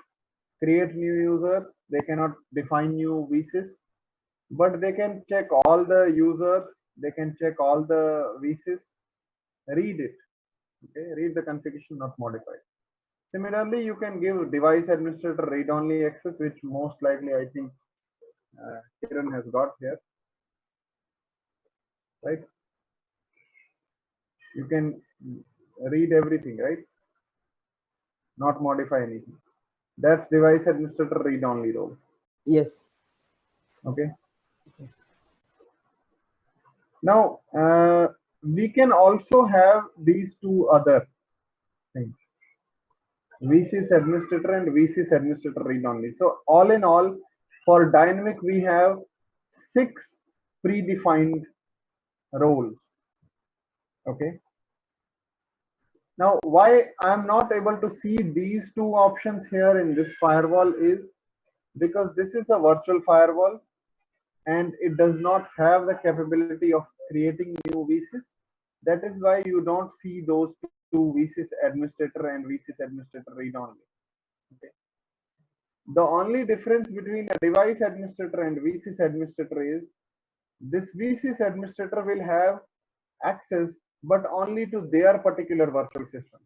create new users, they cannot define new VCs, but they can check all the users, they can check all the VCs, read it. Okay, read the configuration, not modify. Similarly, you can give device administrator read only access, which most likely I think Kiran has got here. Right, you can read everything, right, not modify anything. That's device administrator read only role. Yes. Okay, now we can also have these two other things, VCS administrator and VCS administrator read only. So all in all, for dynamic we have 6 predefined roles. Okay, now why I'm not able to see these two options here in this firewall is because this is a virtual firewall and it does not have the capability of creating new VCs. That is why you don't see those two VCS administrator and VCS administrator read only. Okay. The only difference between a device administrator and VCS administrator is this VCS administrator will have access but only to their particular virtual system.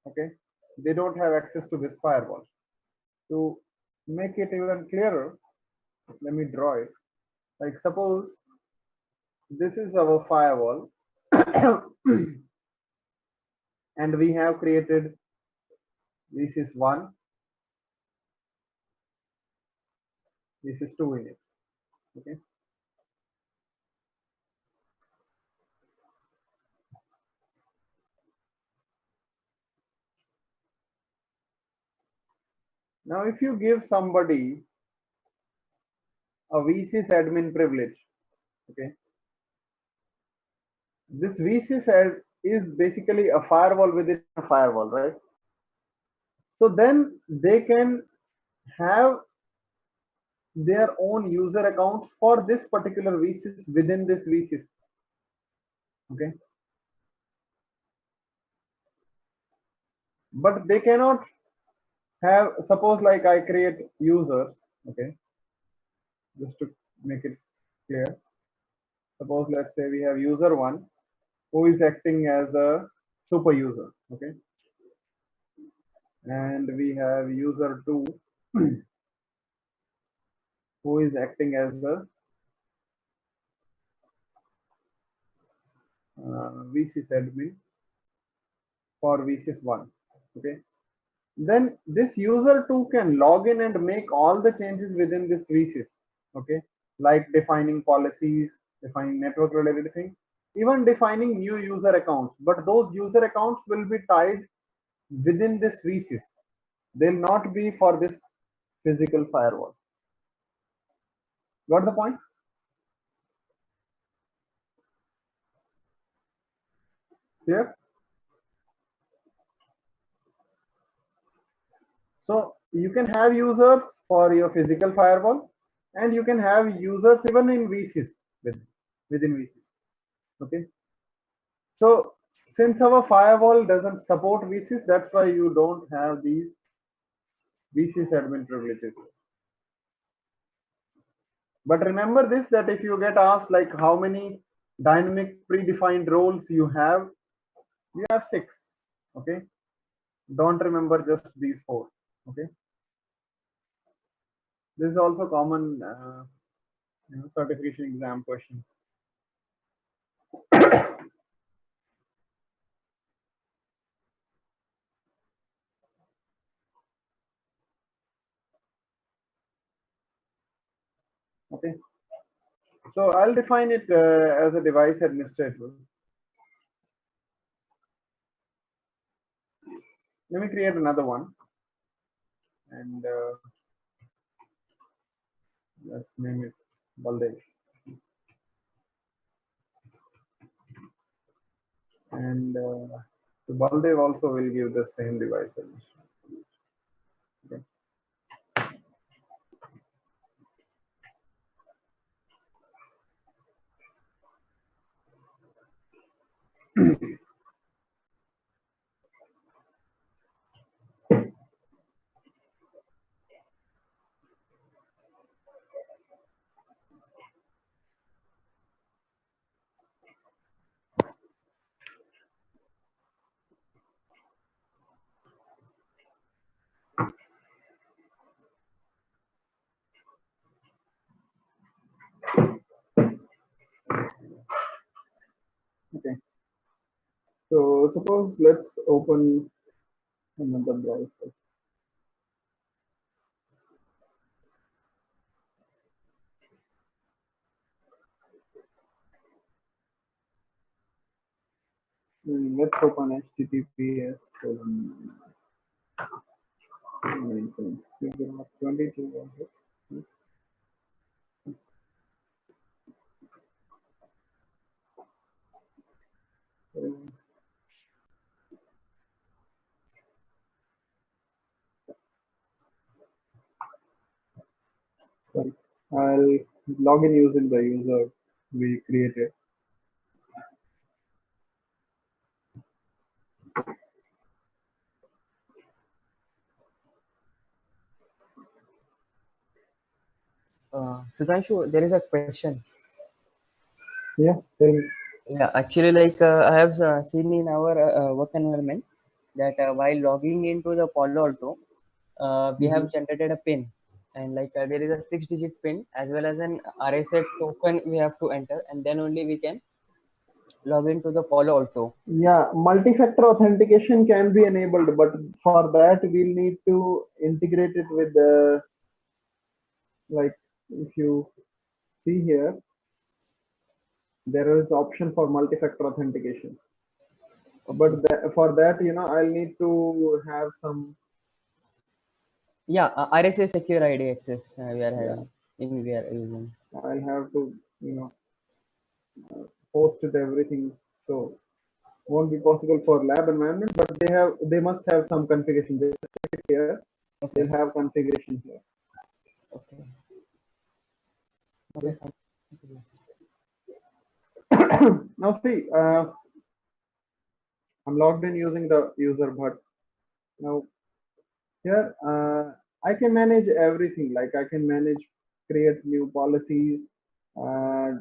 Okay, they don't have access to this firewall. To make it even clearer, let me draw it. Like suppose this is our firewall and we have created VCS 1, VCS 2 in it. Okay, Now, if you give somebody a VSys admin privilege, okay, this VSys is basically a firewall within a firewall, right? So then they can have their own user accounts for this particular VSys within this VSys. Okay, but they cannot have, suppose like I create users, okay, just to make it clear. Suppose let's say we have user one who is acting as a super user, okay, and we have user two who is acting as a VSys admin for VSys one, okay. Then this user 2 can log in and make all the changes within this VSys, okay, like defining policies, defining network related things, even defining new user accounts. But those user accounts will be tied within this VSys. They'll not be for this physical firewall. Got the point? Clear? So you can have users for your physical firewall, and you can have users even in VSys within VSys. Okay. So since our firewall doesn't support VSys, that's why you don't have these VSys admin privileges. But remember this, that if you get asked like how many dynamic predefined roles you have 6. Okay. Don't remember just these 4. Okay. This is also common certification exam question. Okay. So I'll define it as a device administrator. Let me create another one, and let's name it Baldev. And Baldev also will give the same device administrator. Okay. Okay. So suppose let's open another browser. Let's open HTTPS colon 22. Sorry, I'll log in using the user we created. Sudhanshu, there is a question. Yeah, tell me. Yeah, actually, like I have seen in our work environment that while logging into the Palo Alto, we have generated a PIN, and like there is a 6-digit PIN as well as an RSA token we have to enter, and then only we can log into the Palo Alto. Yeah, multi-factor authentication can be enabled, but for that we'll need to integrate it with the, like, if you see here, there is option for multi-factor authentication. But for that, I'll need to have some Yeah, RSA secure ID access we are Yeah, having we are using. I'll have to, you know, post it everything. So won't be possible for lab environment, but they must have some configuration. Just check it here. Okay. They'll have configuration here. Okay. Okay. Fine. Now see, I'm logged in using the user, but now here I can manage everything. Like I can manage, create new policies, uh,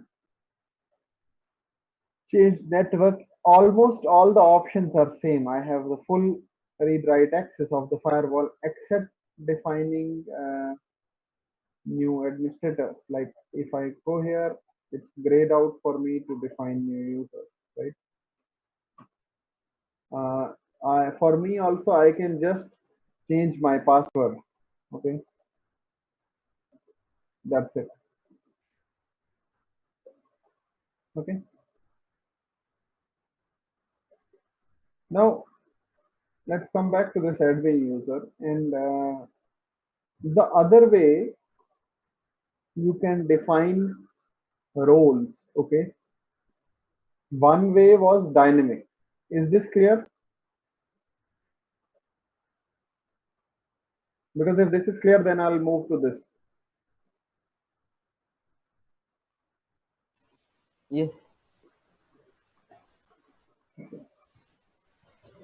change network. Almost all the options are same. I have the full read write access of the firewall, except defining new administrator. Like if I go here, it's grayed out for me to define new users, right? For me also, I can just change my password. Okay, that's it. Okay. Now let's come back to this admin user, and the other way you can define roles. Okay, one way was dynamic. Is this clear? Because if this is clear, then I'll move to this. Yes.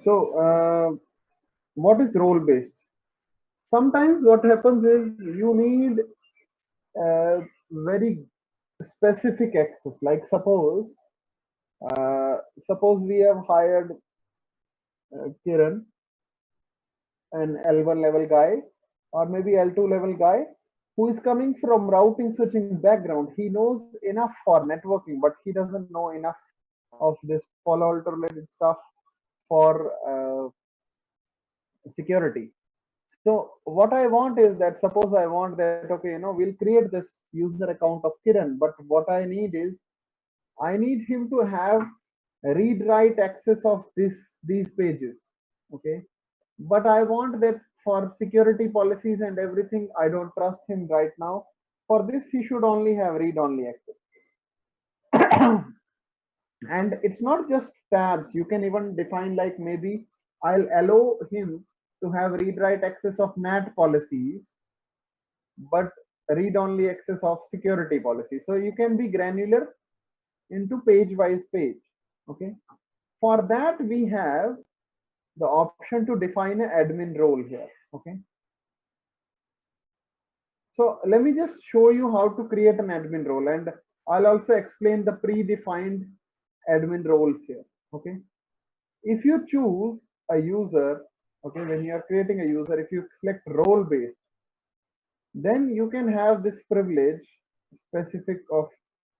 So what is role based? Sometimes what happens is you need very specific access. Like uh, suppose we have hired Kiran, an L1 level guy, or maybe L2 level guy, who is coming from routing switching background. He knows enough for networking, but he doesn't know enough of this Palo Alto related stuff for security. So what I want is that, suppose I want that, okay, we'll create this user account of Kiran, but what I need is I need him to have read write access of these pages. Okay. But I want that for security policies and everything, I don't trust him right now. For this, he should only have read only access. And it's not just tabs. You can even define, like, maybe I'll allow him to have read write access of NAT policies, but read only access of security policies. So you can be granular into page wise page. Okay. For that, we have the option to define an admin role here. Okay. So let me just show you how to create an admin role, and I'll also explain the predefined admin roles here. Okay. If you choose a user, okay, when you are creating a user, if you select role based, then you can have this privilege specific of,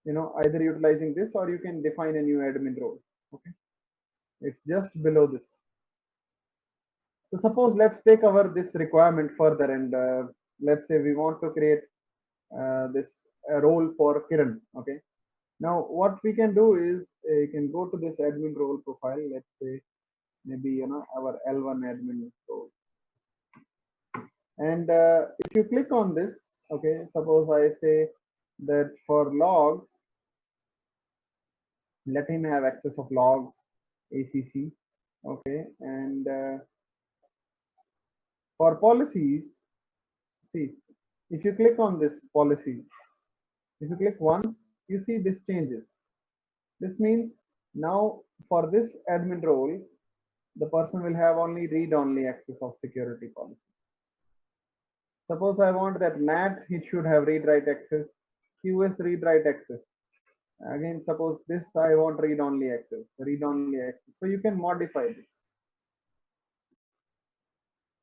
either utilizing this, or you can define a new admin role. Okay. It's just below this. So suppose let's take our this requirement further, and let's say we want to create this role for Kiran. Okay. Now what we can do is you can go to this admin role profile. Let's say maybe our L1 admin role, and if you click on this, okay, suppose I say that for logs, let him have access of logs, ACC. Okay, and for policies, see, if you click on this policies, if you click once, you see this changes. This means now for this admin role, the person will have only read-only access of security policy. Suppose I want that NAT, it should have read-write access, QS read-write access. Again, suppose this I want read-only access, read-only access. So you can modify this.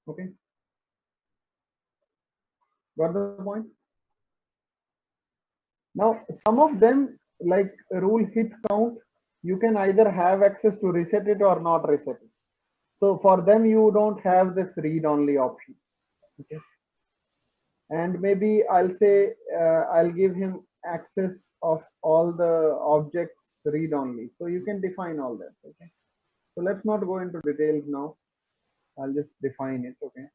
Okay, got the point? Now, some of them, like rule hit count, you can either have access to reset it or not reset it. So for them, you don't have this read-only option. Okay. And maybe I'll say I'll give him access of all the objects read-only. So you can define all that. Okay. So let's not go into details now. I'll just define it. Okay.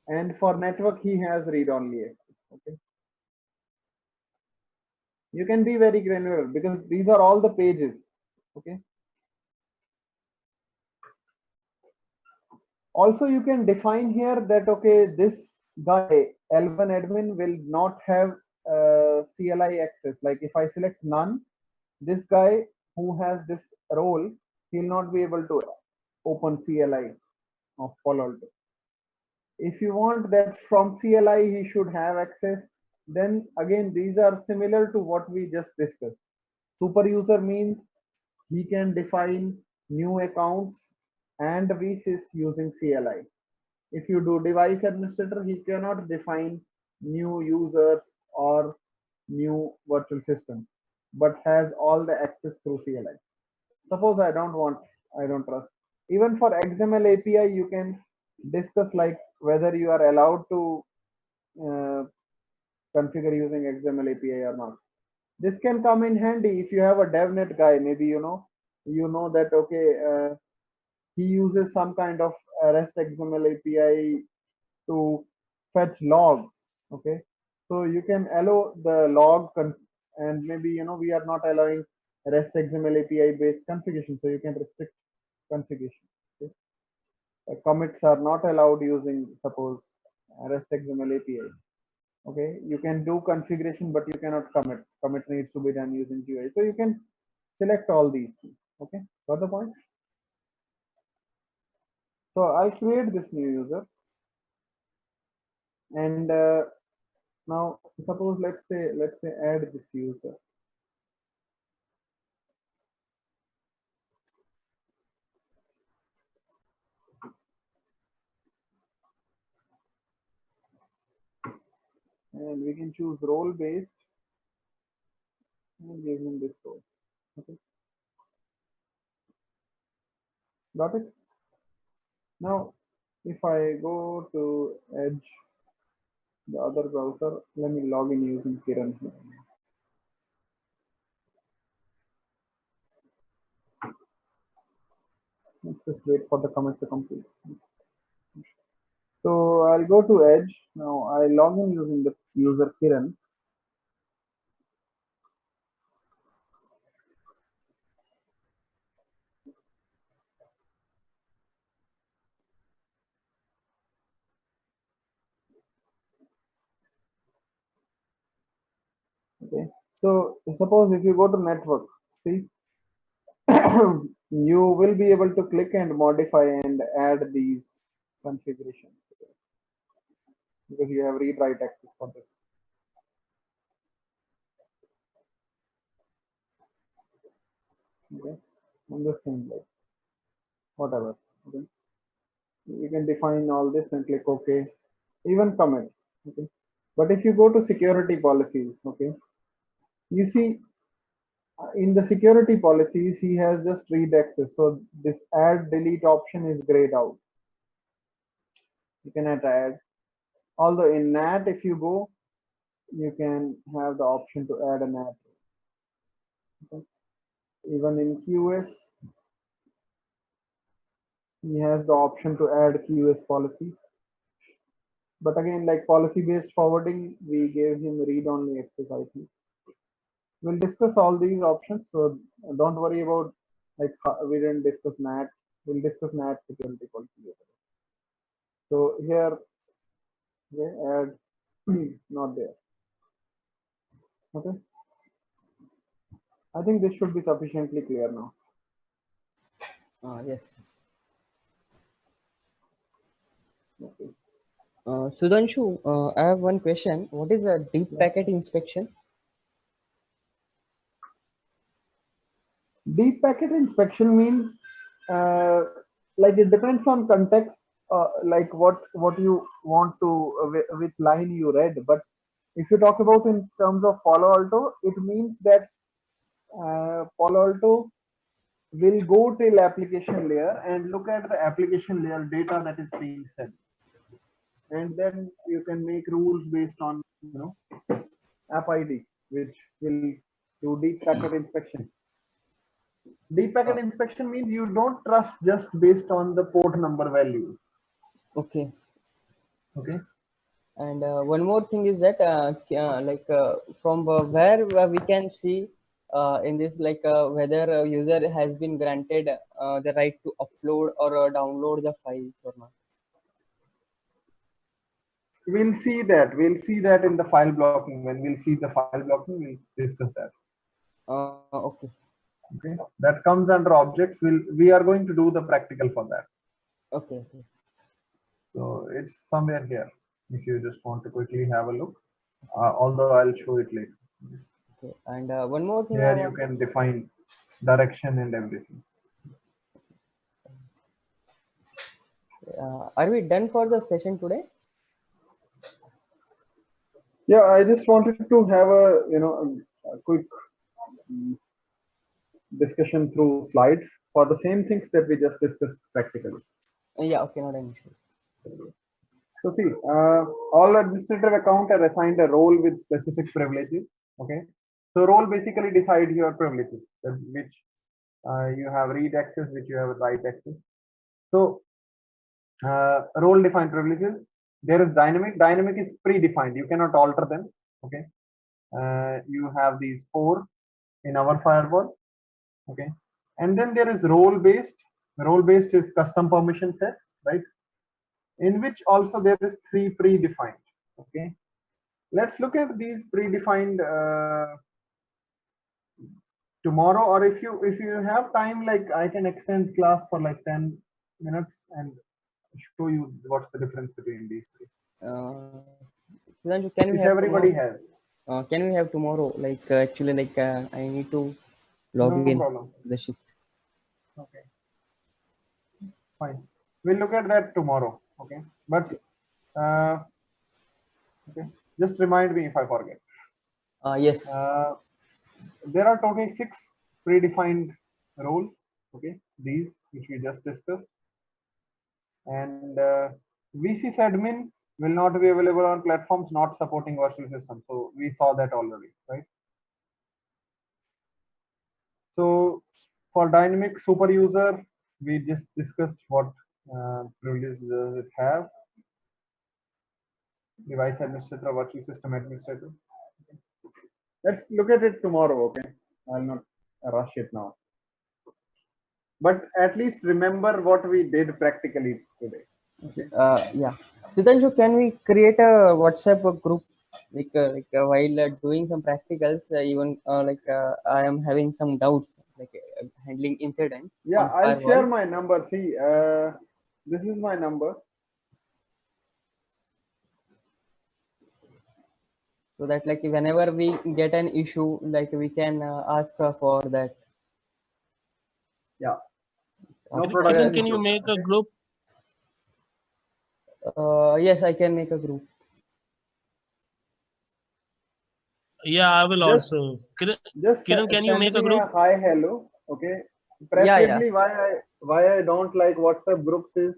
and for network he has read-only access. Okay, you can be very granular because these are all the pages. Okay, also you can define here that okay, this guy L1 admin will not have CLI access. Like if I select none, this guy who has this role, he'll not be able to open CLI of Palo Alto. If you want that from CLI he should have access, then again these are similar to what we just discussed. Super user means he can define new accounts and VSys using CLI. If you do device administrator, he cannot define new users or new virtual system, but has all the access through CLI. Suppose I don't trust. Even for XML API, you can discuss like whether you are allowed to uh, configure using XML API or not. This can come in handy if you have a DevNet guy. Maybe you know that okay, he uses some kind of REST XML API to fetch logs. Okay, so you can allow the and maybe we are not allowing REST XML API based configuration, so you can restrict configuration. Okay? Commits are not allowed using suppose REST XML API. Okay, you can do configuration, but you cannot commit. Commit needs to be done using GUI. So you can select all these things. Okay, got the point? So I'll create this new user, and now suppose let's say add this user. And we can choose role based and give him this role. Okay, got it? Now, if I go to Edge, the other browser, let me log in using Kiran here. Let's just wait for the commit to complete. So I'll go to Edge. Now I log in using the user Kiran. Okay. So suppose if you go to network, see, you will be able to click and modify and add these configurations because you have read-write access for this. Okay. I'm just saying like whatever. Okay. You can define all this and click OK, even commit. Okay. But if you go to security policies, okay, you see in the security policies he has just read access. So this add delete option is grayed out. You cannot add. Although in NAT, if you go, you can have the option to add a NAT. Okay. Even in QS, he has the option to add QS policy. But again, like policy-based forwarding, we gave him read-only access, I think. We'll discuss all these options, so don't worry about like we didn't discuss NAT. We'll discuss NAT security policy later. So here, okay, add not there. Okay, I think this should be sufficiently clear now. Yes. Okay. Sudhanshu, I have one question. What is a deep packet inspection? Deep packet inspection means like it depends on context, like what you want to which line you read. But if you talk about in terms of Palo Alto, it means that Palo Alto will go till application layer and look at the application layer data that is being sent, and then you can make rules based on app ID, which will do deep packet inspection. Deep packet inspection means you don't trust just based on the port number value. Okay. Okay. And one more thing is that from where we can see in this whether a user has been granted the right to upload or download the files or not. We'll see that. We'll see that in the file blocking. When we'll see the file blocking, we'll discuss that. Okay. Okay. That comes under objects. We are going to do the practical for that. Okay. Okay. So it's somewhere here. If you just want to quickly have a look, although I'll show it later. Okay. And one more thing I Here you want. can define direction and everything. Are we done for the session today? Yeah, I just wanted to have a quick discussion through slides for the same things that we just discussed practically. Yeah. Okay. Not an issue. So see, all administrative account are assigned a role with specific privileges. Okay, so role basically decides your privileges, which you have read access, which you have write access. So role defined privileges. There is dynamic. Dynamic is predefined. You cannot alter them. Okay, you have these 4 in our firewall. Okay, and then there is role based. Role based is custom permission sets, right? In which also there is 3 predefined. Okay, let's look at these predefined tomorrow, or if you have time, like I can extend class for like 10 minutes and show you what's the difference between these 3. Sudhanshu, can we If have everybody tomorrow? has. Can we have tomorrow? Actually, I need to log No in problem. to the shift. Okay, fine. We'll look at that tomorrow. Okay, but okay, just remind me if I forget. Yes. There are totally 6 predefined roles. Okay, these which we just discussed, and VC admin will not be available on platforms not supporting virtual systems. So we saw that already, right? So for dynamic super user, we just discussed what privileges does it have. Device administrator, virtual system administrator. Let's look at it tomorrow. Okay, I'll not rush it now. But at least remember what we did practically today. Okay. Yeah. Sudhanshu, can we create a WhatsApp group while doing some practicals? Even I am having some doubts handling incidents Yeah, on I'll share firewall. my number. See, this is my number. So that whenever we get an issue, we can ask for that. Yeah, no Okay. production Can you issues. make a Okay. group? Yes, I can make a group. Yeah, I will Just also. just Kiran, can you send make a me a group? hi hello. Okay. Yeah, yeah. Preferably why I don't like WhatsApp groups is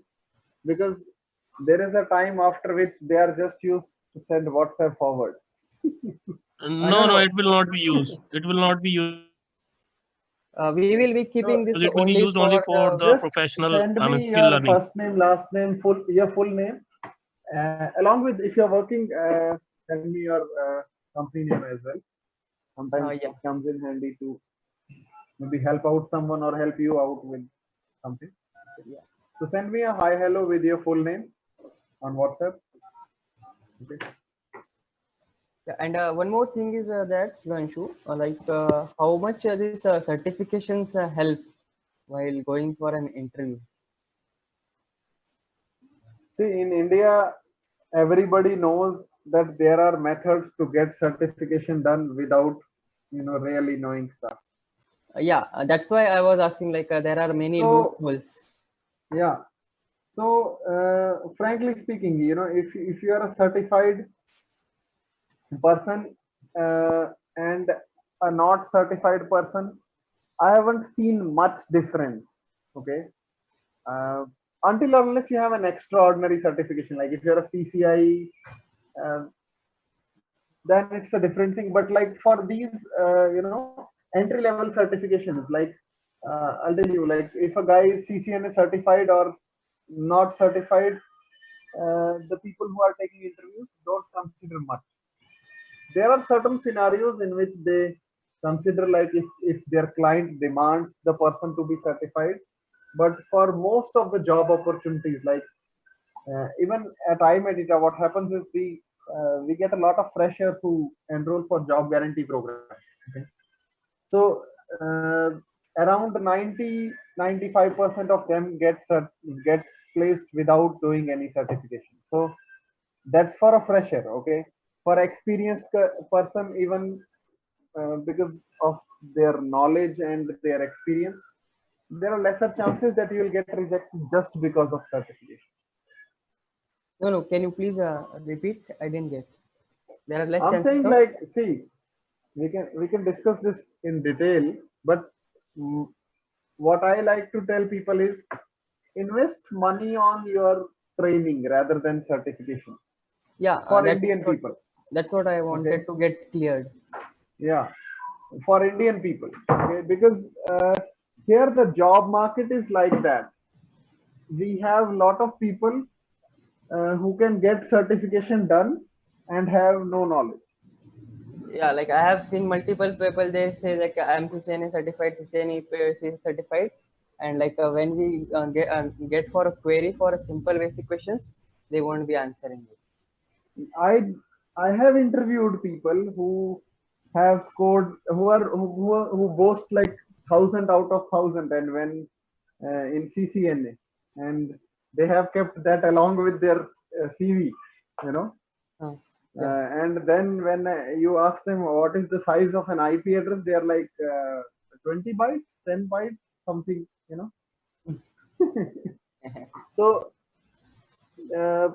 because there is a time after which they are just used to send WhatsApp forward. No, No, no. it will not be used. It will not be used We will be So keeping this because it will be only used only for for the. the just professional, send I mean, me skill your learning. first name, last name, your full name. Along with if you're working, send me your company name as well. Sometimes Yeah. it comes in handy to maybe help out someone or help you out with something. Yeah. So send me a hi hello with your full name on WhatsApp. Okay. Yeah, and one more thing is that Sudhanshu, how much these certifications help while going for an interview? See, in India, everybody knows that there are methods to get certification done without, really knowing stuff. Yeah, that's why I was asking. There are many So loopholes. yeah. So frankly speaking, if you are a certified person and a not certified person, I haven't seen much difference. Okay. Uh, until or unless you have an extraordinary certification, like if you're a CCI, uh, then it's a different thing. But like for these, entry level certifications, like I'll tell you, like if a guy is CCNA certified or not certified, the people who are taking interviews don't consider much. There are certain scenarios in which they consider, like if their client demands the person to be certified. But for most of the job opportunities, like even at iMedita, what happens is we get a lot of freshers who enroll for job guarantee programs. Okay? So around 90-95% of them get placed without doing any certification. So that's for a fresher. Okay, for experienced person, even because of their knowledge and their experience, there are lesser chances that you will get rejected just because of certification. No, no. Can you please repeat? I didn't get. There are less I'm chances saying, of. like, see, we can discuss this in detail, but mm, what I like to tell people is invest money on your training rather than certification Yeah, for Indian people. that's what I Okay, wanted to get cleared. yeah, for Indian people. Okay, because here the job market is like that. We have a lot of people who can get certification done and have no knowledge. Yeah, like I have seen multiple people. They say like I'm CCNA certified, CCNA certified, and like when we get for a query for a simple basic questions, they won't be answering it. I have interviewed people who have scored who boast like 1,000 out of 1,000 and when in CCNA, and they have kept that along with their CV, you know. Uh, yeah, And then when you ask them what is the size of an IP address, they are like 20 bytes, 10 bytes, something, you know. So uh,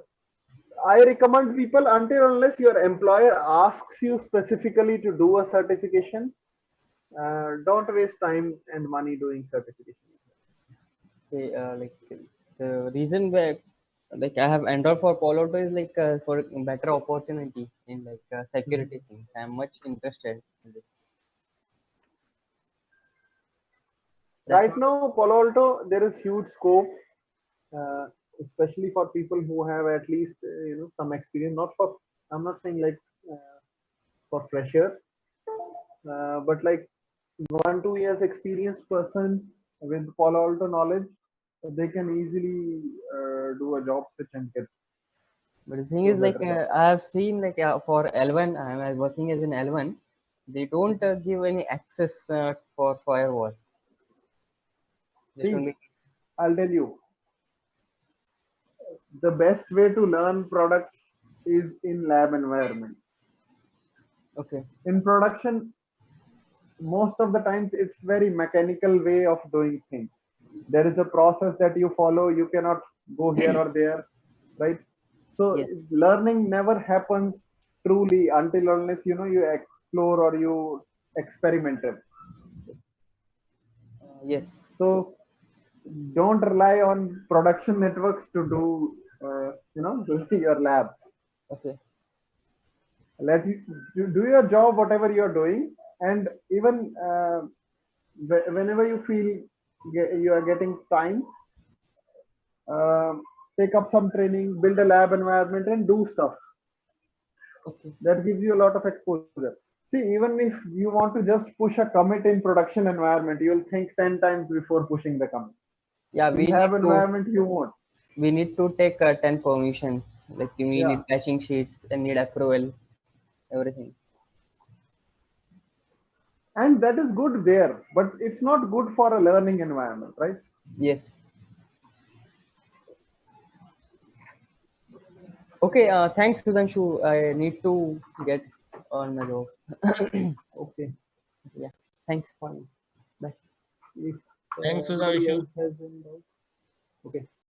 I recommend people, until unless your employer asks you specifically to do a certification, don't waste time and money doing certification. okay, like the reason why like I have enrolled for Palo Alto is like for better opportunity in like security things. I'm much interested in this. That's Right what. now, Palo Alto, there is huge scope, uh, especially for people who have at least some experience. Not for, I'm not saying like for freshers, but like 1-2 years experienced person with Palo Alto knowledge, they can easily do a job switch and get But the thing to a is, like, better job. I have seen, like, for L1, I am working as an L1, they don't give any access for firewall. Just See, only, I'll tell you, the best way to learn products is in lab environment. okay, In production, most of the times it's very mechanical way of doing things. There is a process that you follow. You cannot go here or there, right? So yes, learning never happens truly until unless you explore or you experimented. yes, So don't rely on production networks to do your labs. okay, Let you do your job, whatever you're doing, and even whenever you feel you are getting time, um take up some training, build a lab environment, and do stuff okay. that gives you a lot of exposure. See, even if you want to just push a commit in production environment, you'll think 10 times before pushing the commit. Yeah, In lab environment, you won't. we need to take 10 permissions. Like, we Yeah, need patching sheets and need approval, everything. and that is good there, but it's not good for a learning environment, right? Yes. Okay, thanks, Sudhanshu. I need to get on my job. Okay. Yeah, thanks. Fine. Bye. If Thanks, anybody Sudhanshu. else has any doubt. Okay.